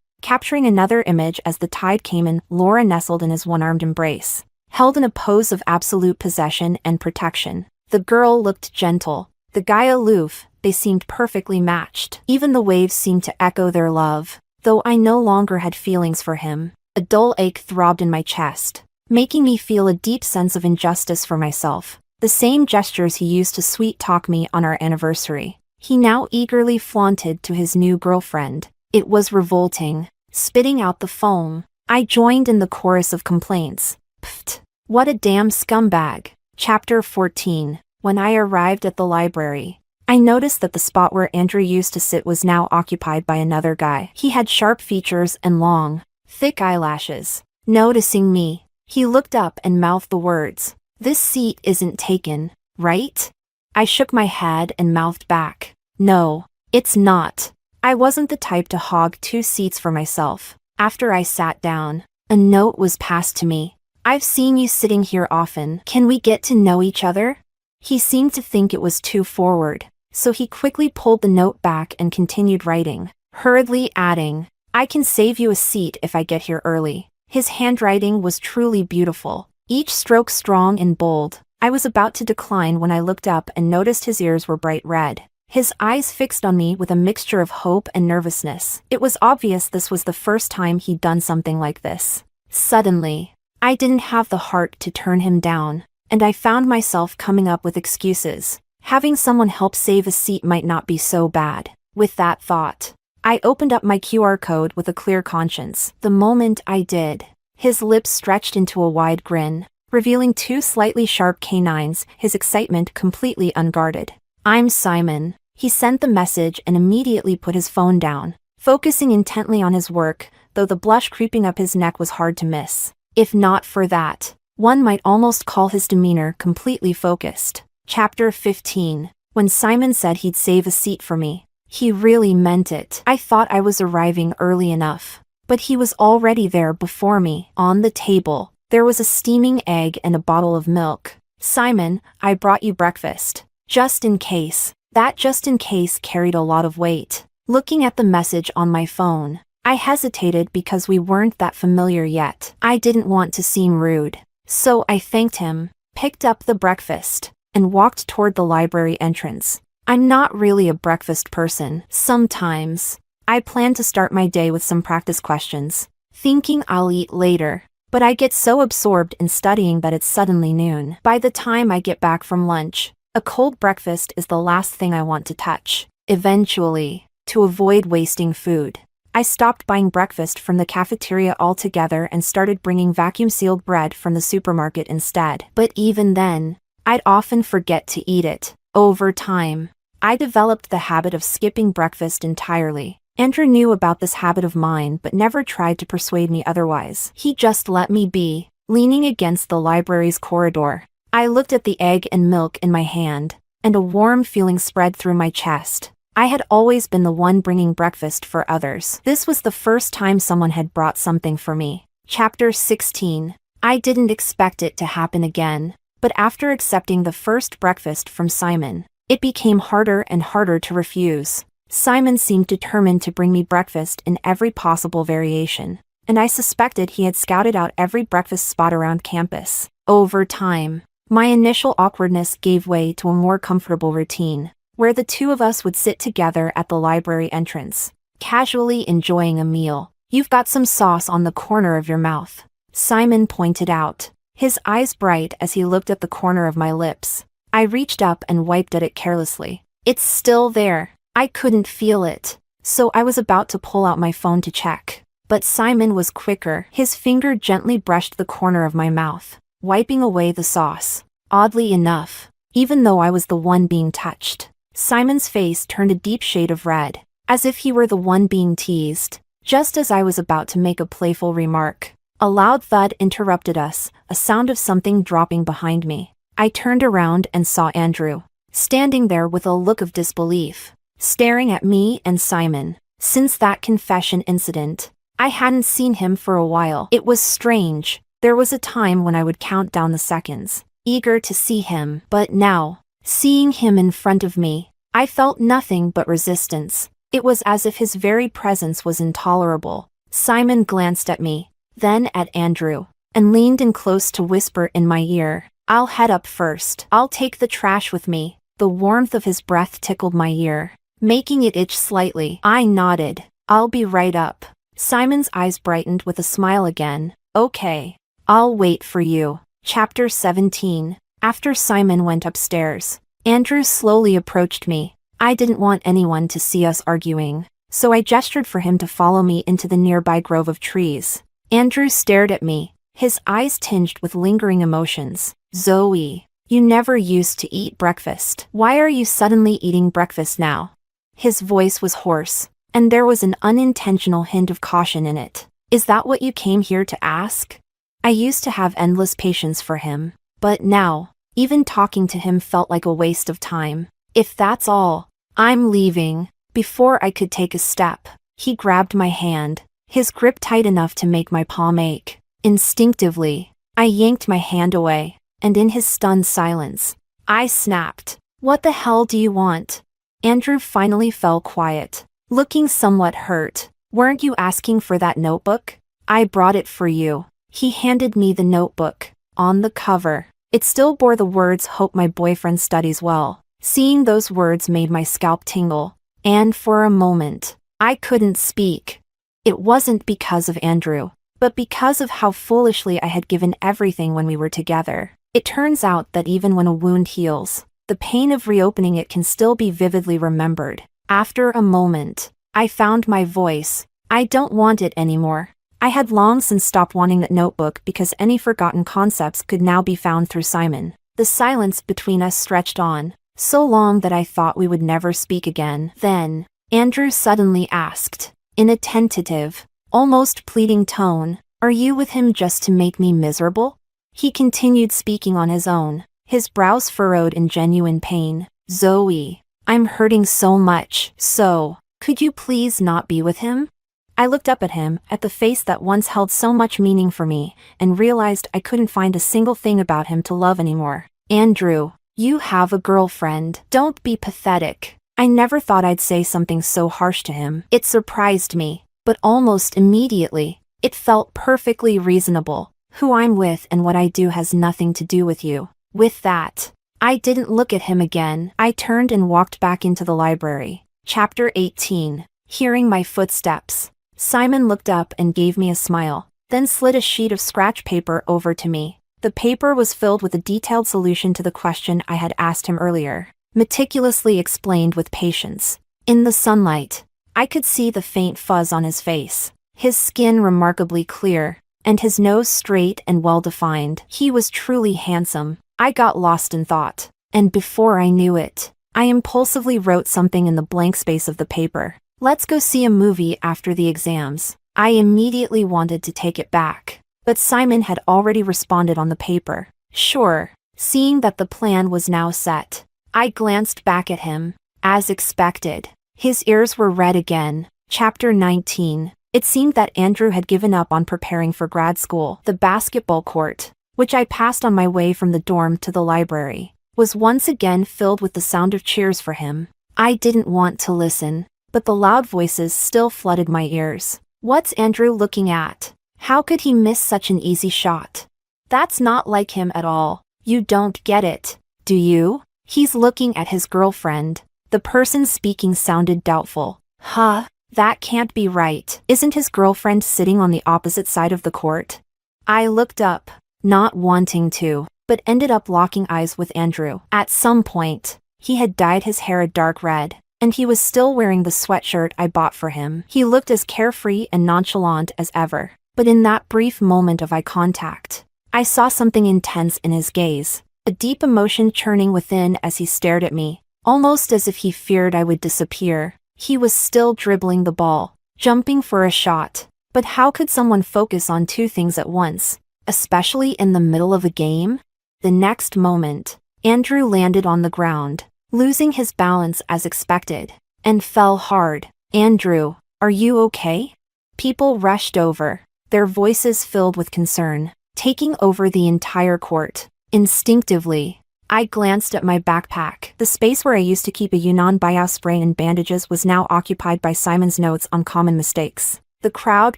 Capturing another image as the tide came in, Laura nestled in his one-armed embrace, held in a pose of absolute possession and protection. The girl looked gentle, the guy aloof. They seemed perfectly matched. Even the waves seemed to echo their love. Though I no longer had feelings for him, a dull ache throbbed in my chest, making me feel a deep sense of injustice for myself. The same gestures he used to sweet-talk me on our anniversary, he now eagerly flaunted to his new girlfriend. It was revolting. Spitting out the foam, I joined in the chorus of complaints. Pfft, what a damn scumbag. Chapter 14. When I arrived at the library, I noticed that the spot where Andrew used to sit was now occupied by another guy. He had sharp features and long, thick eyelashes. Noticing me, he looked up and mouthed the words, This seat isn't taken, right? I shook my head and mouthed back. No, it's not. I wasn't the type to hog 2 seats for myself. After I sat down, a note was passed to me. I've seen you sitting here often. Can we get to know each other? He seemed to think it was too forward, so he quickly pulled the note back and continued writing, hurriedly adding, I can save you a seat if I get here early. His handwriting was truly beautiful, each stroke strong and bold. I was about to decline when I looked up and noticed his ears were bright red. His eyes fixed on me with a mixture of hope and nervousness. It was obvious this was the first time he'd done something like this. Suddenly, I didn't have the heart to turn him down, and I found myself coming up with excuses. Having someone help save a seat might not be so bad. With that thought, I opened up my QR code with a clear conscience. The moment I did, his lips stretched into a wide grin, revealing 2 slightly sharp canines, his excitement completely unguarded. I'm Simon. He sent the message and immediately put his phone down, focusing intently on his work, though the blush creeping up his neck was hard to miss. If not for that, one might almost call his demeanor completely focused. Chapter 15. When Simon said he'd save a seat for me, he really meant it. I thought I was arriving early enough, but he was already there before me. On the table, there was a steaming egg and a bottle of milk. Simon, I brought you breakfast. Just in case. That just in case carried a lot of weight. Looking at the message on my phone, I hesitated because we weren't that familiar yet. I didn't want to seem rude. So I thanked him, picked up the breakfast, and walked toward the library entrance. I'm not really a breakfast person. Sometimes, I plan to start my day with some practice questions, thinking I'll eat later, but I get so absorbed in studying that it's suddenly noon. By the time I get back from lunch, a cold breakfast is the last thing I want to touch. Eventually, to avoid wasting food, I stopped buying breakfast from the cafeteria altogether and started bringing vacuum-sealed bread from the supermarket instead. But even then, I'd often forget to eat it. Over time, I developed the habit of skipping breakfast entirely. Andrew knew about this habit of mine but never tried to persuade me otherwise. He just let me be, leaning against the library's corridor. I looked at the egg and milk in my hand, and a warm feeling spread through my chest. I had always been the one bringing breakfast for others. This was the first time someone had brought something for me. Chapter 16. I didn't expect it to happen again, but after accepting the first breakfast from Simon, it became harder and harder to refuse. Simon seemed determined to bring me breakfast in every possible variation, and I suspected he had scouted out every breakfast spot around campus. Over time, my initial awkwardness gave way to a more comfortable routine, where the two of us would sit together at the library entrance, casually enjoying a meal. You've got some sauce on the corner of your mouth, Simon pointed out, his eyes bright as he looked at the corner of my lips. I reached up and wiped at it carelessly. It's still there. I couldn't feel it, so I was about to pull out my phone to check. But Simon was quicker. His finger gently brushed the corner of my mouth, wiping away the sauce. Oddly enough, even though I was the one being touched, Simon's face turned a deep shade of red, as if he were the one being teased. Just as I was about to make a playful remark, a loud thud interrupted us, a sound of something dropping behind me. I turned around and saw Andrew, standing there with a look of disbelief, staring at me and Simon. Since that confession incident, I hadn't seen him for a while. It was strange. There was a time when I would count down the seconds, eager to see him, but now, seeing him in front of me, I felt nothing but resistance. It was as if his very presence was intolerable. Simon glanced at me, then at Andrew, and leaned in close to whisper in my ear, I'll head up first. I'll take the trash with me. The warmth of his breath tickled my ear, making it itch slightly. I nodded. I'll be right up. Simon's eyes brightened with a smile again. Okay. I'll wait for you. Chapter 17. After Simon went upstairs, Andrew slowly approached me. I didn't want anyone to see us arguing, so I gestured for him to follow me into the nearby grove of trees. Andrew stared at me, his eyes tinged with lingering emotions. Zoe, you never used to eat breakfast. Why are you suddenly eating breakfast now? His voice was hoarse, and there was an unintentional hint of caution in it. Is that what you came here to ask? I used to have endless patience for him, But now, even talking to him felt like a waste of time. If that's all, I'm leaving. Before I could take a step, he grabbed my hand, his grip tight enough to make my palm ache. Instinctively, I yanked my hand away, and in his stunned silence, I snapped. What the hell do you want? Andrew finally fell quiet, looking somewhat hurt. Weren't you asking for that notebook? I brought it for you. He handed me the notebook. On the cover, it still bore the words "Hope my boyfriend studies well." Seeing those words made my scalp tingle, and for a moment, I couldn't speak. It wasn't because of Andrew, but because of how foolishly I had given everything when we were together. It turns out that even when a wound heals, the pain of reopening it can still be vividly remembered. After a moment, I found my voice. I don't want it anymore. I had long since stopped wanting that notebook because any forgotten concepts could now be found through Simon. The silence between us stretched on, so long that I thought we would never speak again. Then, Andrew suddenly asked, in a tentative, almost pleading tone, "Are you with him just to make me miserable?" He continued speaking on his own, his brows furrowed in genuine pain. "Zoe, I'm hurting so much, so, could you please not be with him?" I looked up at him, at the face that once held so much meaning for me, and realized I couldn't find a single thing about him to love anymore. "Andrew, you have a girlfriend. Don't be pathetic." I never thought I'd say something so harsh to him. It surprised me, but almost immediately, it felt perfectly reasonable. Who I'm with and what I do has nothing to do with you. With that, I didn't look at him again. I turned and walked back into the library. Chapter 18. Hearing my footsteps. Simon looked up and gave me a smile, then slid a sheet of scratch paper over to me. The paper was filled with a detailed solution to the question I had asked him earlier, meticulously explained with patience. In the sunlight, I could see the faint fuzz on his face, his skin remarkably clear, and his nose straight and well-defined. He was truly handsome. I got lost in thought, and before I knew it, I impulsively wrote something in the blank space of the paper. "Let's go see a movie after the exams." I immediately wanted to take it back, but Simon had already responded on the paper. "Sure." Seeing that the plan was now set, I glanced back at him. As expected, his ears were red again. Chapter 19. It seemed that Andrew had given up on preparing for grad school. The basketball court, which I passed on my way from the dorm to the library, was once again filled with the sound of cheers for him. I didn't want to listen, but the loud voices still flooded my ears. What's Andrew looking at? How could he miss such an easy shot? That's not like him at all. You don't get it, do you? He's looking at his girlfriend. The person speaking sounded doubtful. Huh? That can't be right. Isn't his girlfriend sitting on the opposite side of the court? I looked up, not wanting to, but ended up locking eyes with Andrew. At some point, he had dyed his hair a dark red, and he was still wearing the sweatshirt I bought for him. He looked as carefree and nonchalant as ever, but in that brief moment of eye contact, I saw something intense in his gaze, a deep emotion churning within as he stared at me, almost as if he feared I would disappear. He was still dribbling the ball, jumping for a shot, but how could someone focus on two things at once, especially in the middle of a game? The next moment, Andrew landed on the ground, losing his balance as expected, and fell hard. "Andrew, are you okay?" People rushed over, their voices filled with concern, taking over the entire court. Instinctively, I glanced at my backpack. The space where I used to keep a Yunnan Biao spray and bandages was now occupied by Simon's notes on common mistakes. The crowd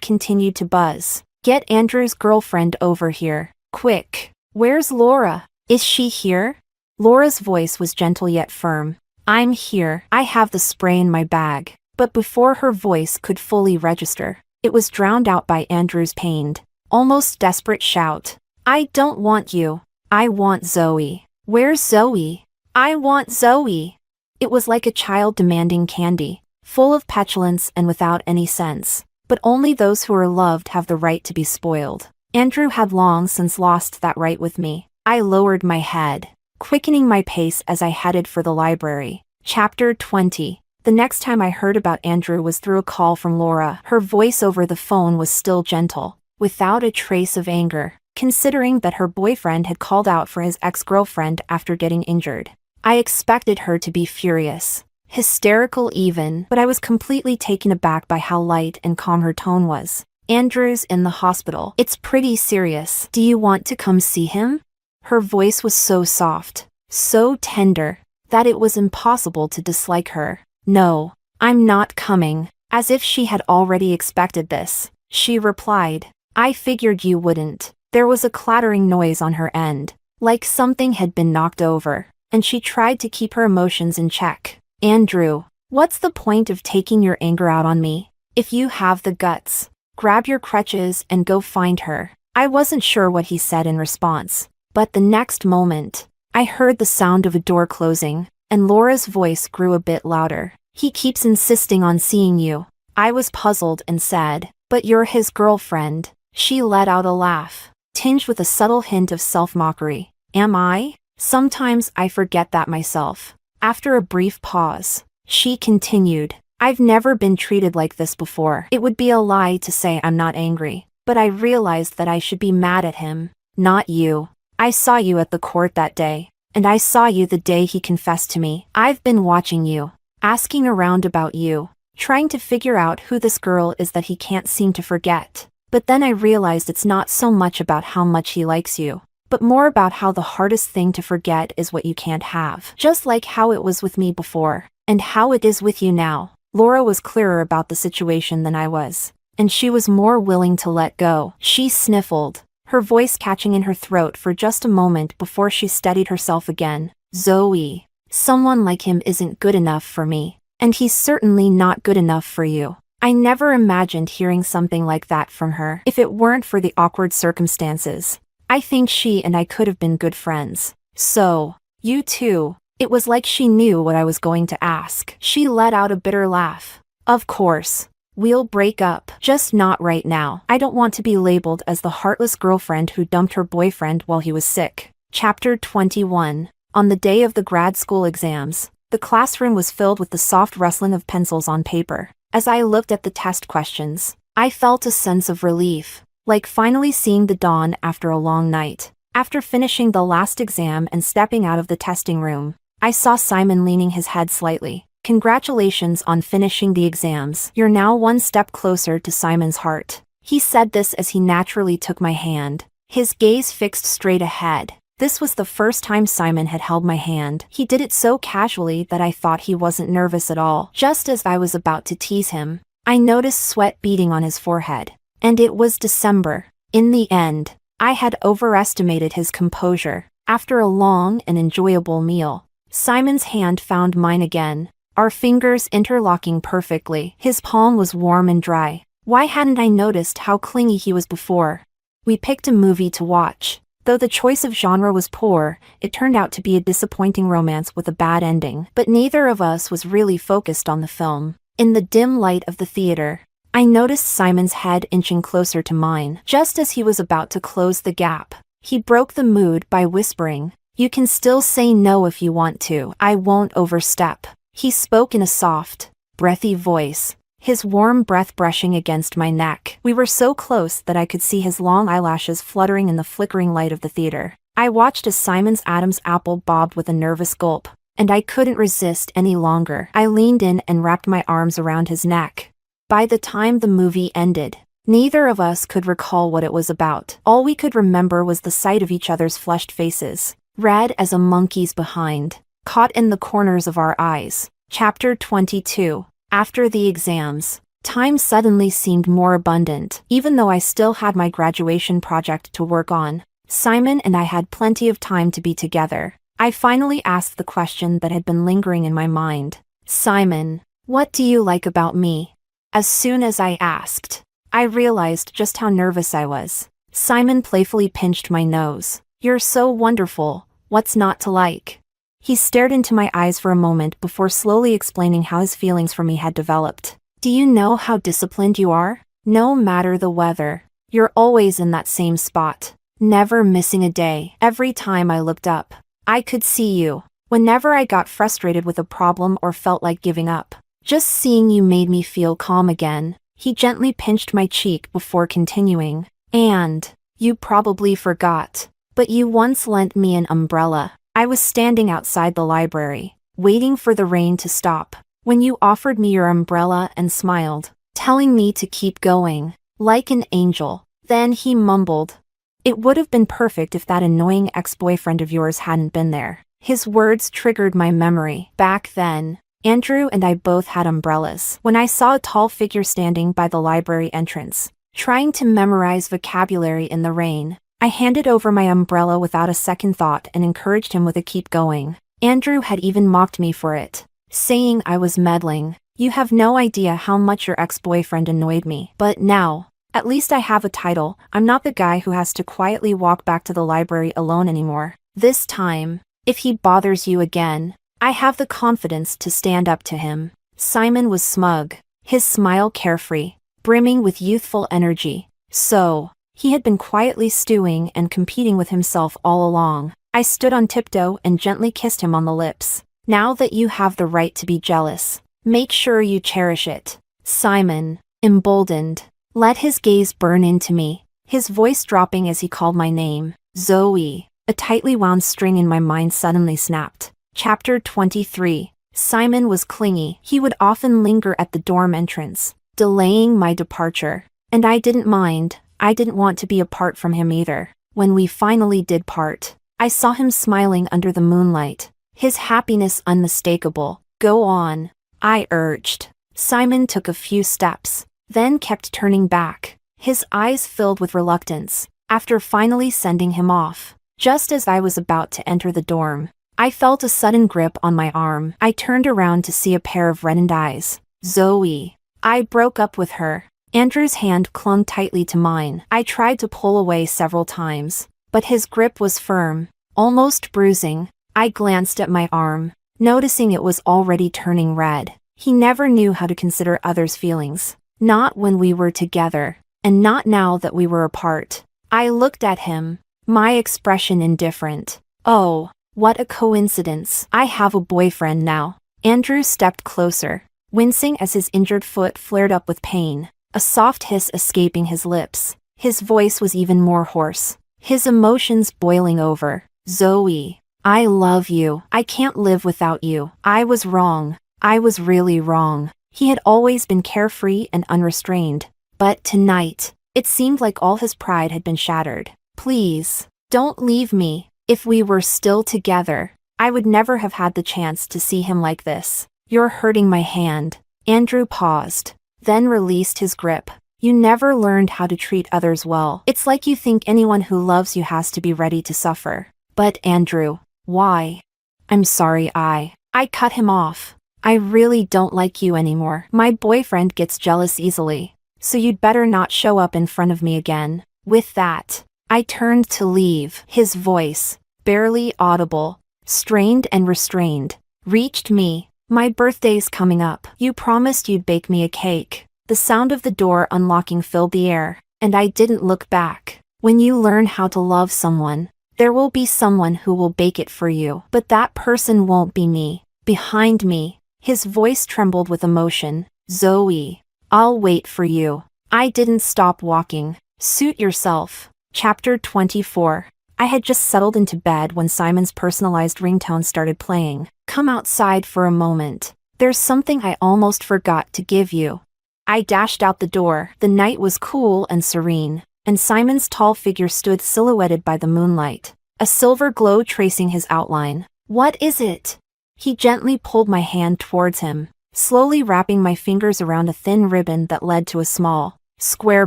continued to buzz. "Get Andrew's girlfriend over here, quick. Where's Laura? Is she here?" Laura's voice was gentle yet firm. "I'm here. I have the spray in my bag." But before her voice could fully register, it was drowned out by Andrew's pained, almost desperate shout. "I don't want you. I want Zoe. Where's Zoe? I want Zoe." It was like a child demanding candy, full of petulance and without any sense. But only those who are loved have the right to be spoiled. Andrew had long since lost that right with me. I lowered my head, quickening my pace as I headed for the library. Chapter 20. The next time I heard about Andrew was through a call from Laura. Her voice over the phone was still gentle, without a trace of anger. considering that her boyfriend had called out for his ex-girlfriend after getting injured. I expected her to be furious, hysterical even, but I was completely taken aback by how light and calm her tone was. Andrew's in the hospital. It's pretty serious. Do you want to come see him? Her voice was so soft, so tender, that it was impossible to dislike her. No, I'm not coming. As if she had already expected this, she replied. I figured you wouldn't. There was a clattering noise on her end, like something had been knocked over, and she tried to keep her emotions in check. Andrew, what's the point of taking your anger out on me? If you have the guts, grab your crutches and go find her. I wasn't sure what he said in response, but the next moment, I heard the sound of a door closing, and Laura's voice grew a bit louder. He keeps insisting on seeing you. I was puzzled and said, but you're his girlfriend. She let out a laugh, tinged with a subtle hint of self-mockery. Am I? Sometimes I forget that myself. After a brief pause, she continued, I've never been treated like this before. It would be a lie to say I'm not angry, but I realized that I should be mad at him, not you. I saw you at the court that day, and I saw you the day he confessed to me. I've been watching you, asking around about you, trying to figure out who this girl is that he can't seem to forget. But then I realized it's not so much about how much he likes you, but more about how the hardest thing to forget is what you can't have. Just like how it was with me before, and how it is with you now. Laura was clearer about the situation than I was, and she was more willing to let go. She sniffled, her voice catching in her throat for just a moment before she steadied herself again. Zoe, someone like him isn't good enough for me, and he's certainly not good enough for you. I never imagined hearing something like that from her. If it weren't for the awkward circumstances, I think she and I could have been good friends. So, you too. It was like she knew what I was going to ask. She let out a bitter laugh. Of course. We'll break up. Just not right now. I don't want to be labeled as the heartless girlfriend who dumped her boyfriend while he was sick. Chapter 21. On the day of the grad school exams, the classroom was filled with the soft rustling of pencils on paper. As I looked at the test questions, I felt a sense of relief, like finally seeing the dawn after a long night. After finishing the last exam and stepping out of the testing room, I saw Simon leaning his head slightly. Congratulations on finishing the exams. You're now one step closer to Simon's heart. He said this as he naturally took my hand, his gaze fixed straight ahead. This was the first time Simon had held my hand. He did it so casually that I thought he wasn't nervous at all. Just as I was about to tease him, I noticed sweat beading on his forehead. And it was December. In the end, I had overestimated his composure. After a long and enjoyable meal, Simon's hand found mine again, our fingers interlocking perfectly. His palm was warm and dry. Why hadn't I noticed how clingy he was before? We picked a movie to watch. Though the choice of genre was poor, it turned out to be a disappointing romance with a bad ending. But neither of us was really focused on the film. In the dim light of the theater, I noticed Simon's head inching closer to mine. Just as he was about to close the gap, he broke the mood by whispering, "You can still say no if you want to. I won't overstep." He spoke in a soft, breathy voice, his warm breath brushing against my neck. We were so close that I could see his long eyelashes fluttering in the flickering light of the theater. I watched as Simon's Adam's apple bobbed with a nervous gulp, and I couldn't resist any longer. I leaned in and wrapped my arms around his neck. By the time the movie ended, neither of us could recall what it was about. All we could remember was the sight of each other's flushed faces, red as a monkey's behind, caught in the corners of our eyes. Chapter 22. After the exams, time suddenly seemed more abundant. Even though I still had my graduation project to work on, Simon and I had plenty of time to be together. I finally asked the question that had been lingering in my mind. Simon, what do you like about me? As soon as I asked, I realized just how nervous I was. Simon playfully pinched my nose. You're so wonderful. What's not to like? He stared into my eyes for a moment before slowly explaining how his feelings for me had developed. Do you know how disciplined you are? No matter the weather, you're always in that same spot, never missing a day. Every time I looked up, I could see you. Whenever I got frustrated with a problem or felt like giving up, just seeing you made me feel calm again. He gently pinched my cheek before continuing. And You probably forgot. But you once lent me an umbrella. I was standing outside the library, waiting for the rain to stop, when you offered me your umbrella and smiled, telling me to keep going, like an angel. Then he mumbled, "It would have been perfect if that annoying ex-boyfriend of yours hadn't been there." His words triggered my memory. Back then, Andrew and I both had umbrellas. When I saw a tall figure standing by the library entrance, trying to memorize vocabulary in the rain, I handed over my umbrella without a second thought and encouraged him with a keep going. Andrew had even mocked me for it, saying I was meddling. You have no idea how much your ex-boyfriend annoyed me. But now, at least I have a title. I'm not the guy who has to quietly walk back to the library alone anymore. This time, if he bothers you again, I have the confidence to stand up to him. Simon was smug, his smile carefree, brimming with youthful energy. So, he had been quietly stewing and competing with himself all along. I stood on tiptoe and gently kissed him on the lips. Now that you have the right to be jealous, make sure you cherish it. Simon, emboldened, let his gaze burn into me, his voice dropping as he called my name. Zoe. A tightly wound string in my mind suddenly snapped. Chapter 23. Simon was clingy. He would often linger at the dorm entrance, delaying my departure. And I didn't mind. I didn't want to be apart from him either. When we finally did part, I saw him smiling under the moonlight, his happiness unmistakable. Go on, I urged. Simon took a few steps, then kept turning back, his eyes filled with reluctance. After finally sending him off, just as I was about to enter the dorm, I felt a sudden grip on my arm. I turned around to see a pair of reddened eyes. Zoe. I broke up with her. Andrew's hand clung tightly to mine. I tried to pull away several times, but his grip was firm, almost bruising. I glanced at my arm, noticing it was already turning red. He never knew how to consider others' feelings. Not when we were together, and not now that we were apart. I looked at him, my expression indifferent. Oh, what a coincidence. I have a boyfriend now. Andrew stepped closer, wincing as his injured foot flared up with pain, a soft hiss escaping his lips. His voice was even more hoarse, his emotions boiling over. Zoe, I love you. I can't live without you. I was wrong. I was really wrong. He had always been carefree and unrestrained, but tonight, it seemed like all his pride had been shattered. Please, don't leave me. If we were still together, I would never have had the chance to see him like this. You're hurting my hand. Andrew paused, then released his grip. You never learned how to treat others well. It's like you think anyone who loves you has to be ready to suffer. But Andrew, why? I'm sorry, I cut him off. I really don't like you anymore. My boyfriend gets jealous easily, so you'd better not show up in front of me again. With that, I turned to leave. His voice, barely audible, strained and restrained, reached me. My birthday's coming up. You promised you'd bake me a cake. The sound of the door unlocking filled the air, and I didn't look back. When you learn how to love someone, there will be someone who will bake it for you. But that person won't be me. Behind me, his voice trembled with emotion. Zoe, I'll wait for you. I didn't stop walking. Suit yourself. Chapter 24. I had just settled into bed when Simon's personalized ringtone started playing. Come outside for a moment. There's something I almost forgot to give you. I dashed out the door. The night was cool and serene, and Simon's tall figure stood silhouetted by the moonlight, a silver glow tracing his outline. What is it? He gently pulled my hand towards him, slowly wrapping my fingers around a thin ribbon that led to a small, square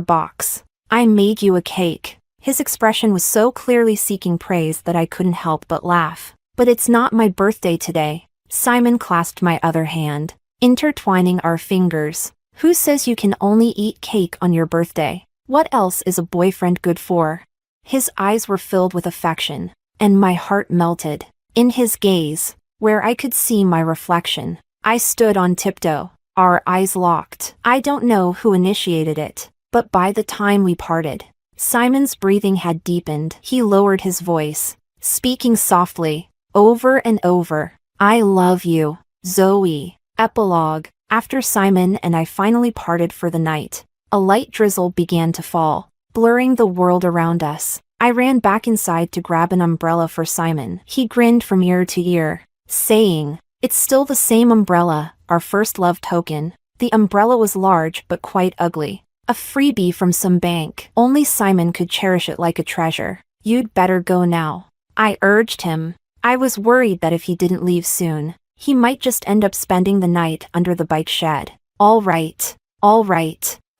box. I made you a cake. His expression was so clearly seeking praise that I couldn't help but laugh. But it's not my birthday today. Simon clasped my other hand, intertwining our fingers. Who says you can only eat cake on your birthday? What else is a boyfriend good for? His eyes were filled with affection, and my heart melted. In his gaze, where I could see my reflection, I stood on tiptoe, our eyes locked. I don't know who initiated it, but by the time we parted, Simon's breathing had deepened. He lowered his voice, speaking softly, over and over. I love you, Zoe. Epilogue. After Simon and I finally parted for the night, a light drizzle began to fall. blurring the world around us. I ran back inside to grab an umbrella for Simon. He grinned from ear to ear, saying, "It's still the same umbrella, our first love token." The umbrella was large but quite ugly. A freebie from some bank. Only Simon could cherish it like a treasure. "You'd better go now," I urged him. I was worried that if he didn't leave soon, he might just end up spending the night under the bike shed. All right.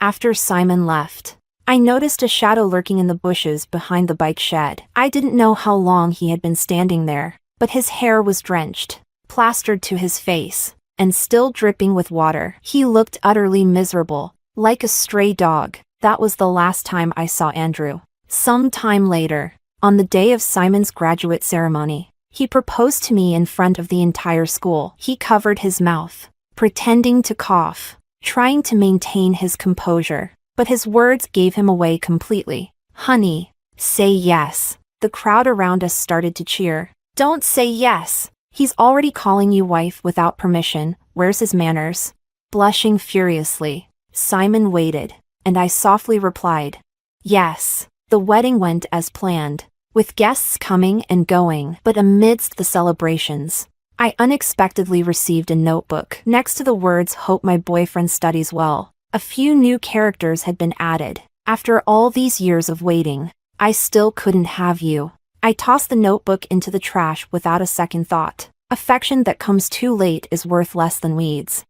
After Simon left, I noticed a shadow lurking in the bushes behind the bike shed. I didn't know how long he had been standing there, but his hair was drenched, plastered to his face, and still dripping with water. He looked utterly miserable, like a stray dog. That was the last time I saw Andrew. Some time later, on the day of Simon's graduate ceremony, he proposed to me in front of the entire school. He covered his mouth, pretending to cough, trying to maintain his composure, but his words gave him away completely. "Honey, say yes." The crowd around us started to cheer. "Don't say yes. He's already calling you wife without permission. Where's his manners?" Blushing furiously, Simon waited, and I softly replied, "Yes." The wedding went as planned, with guests coming and going, but amidst the celebrations, I unexpectedly received a notebook. Next to the words, "Hope my boyfriend studies well," a few new characters had been added. "After all these years of waiting, I still couldn't have you." I tossed the notebook into the trash without a second thought. Affection that comes too late is worth less than weeds.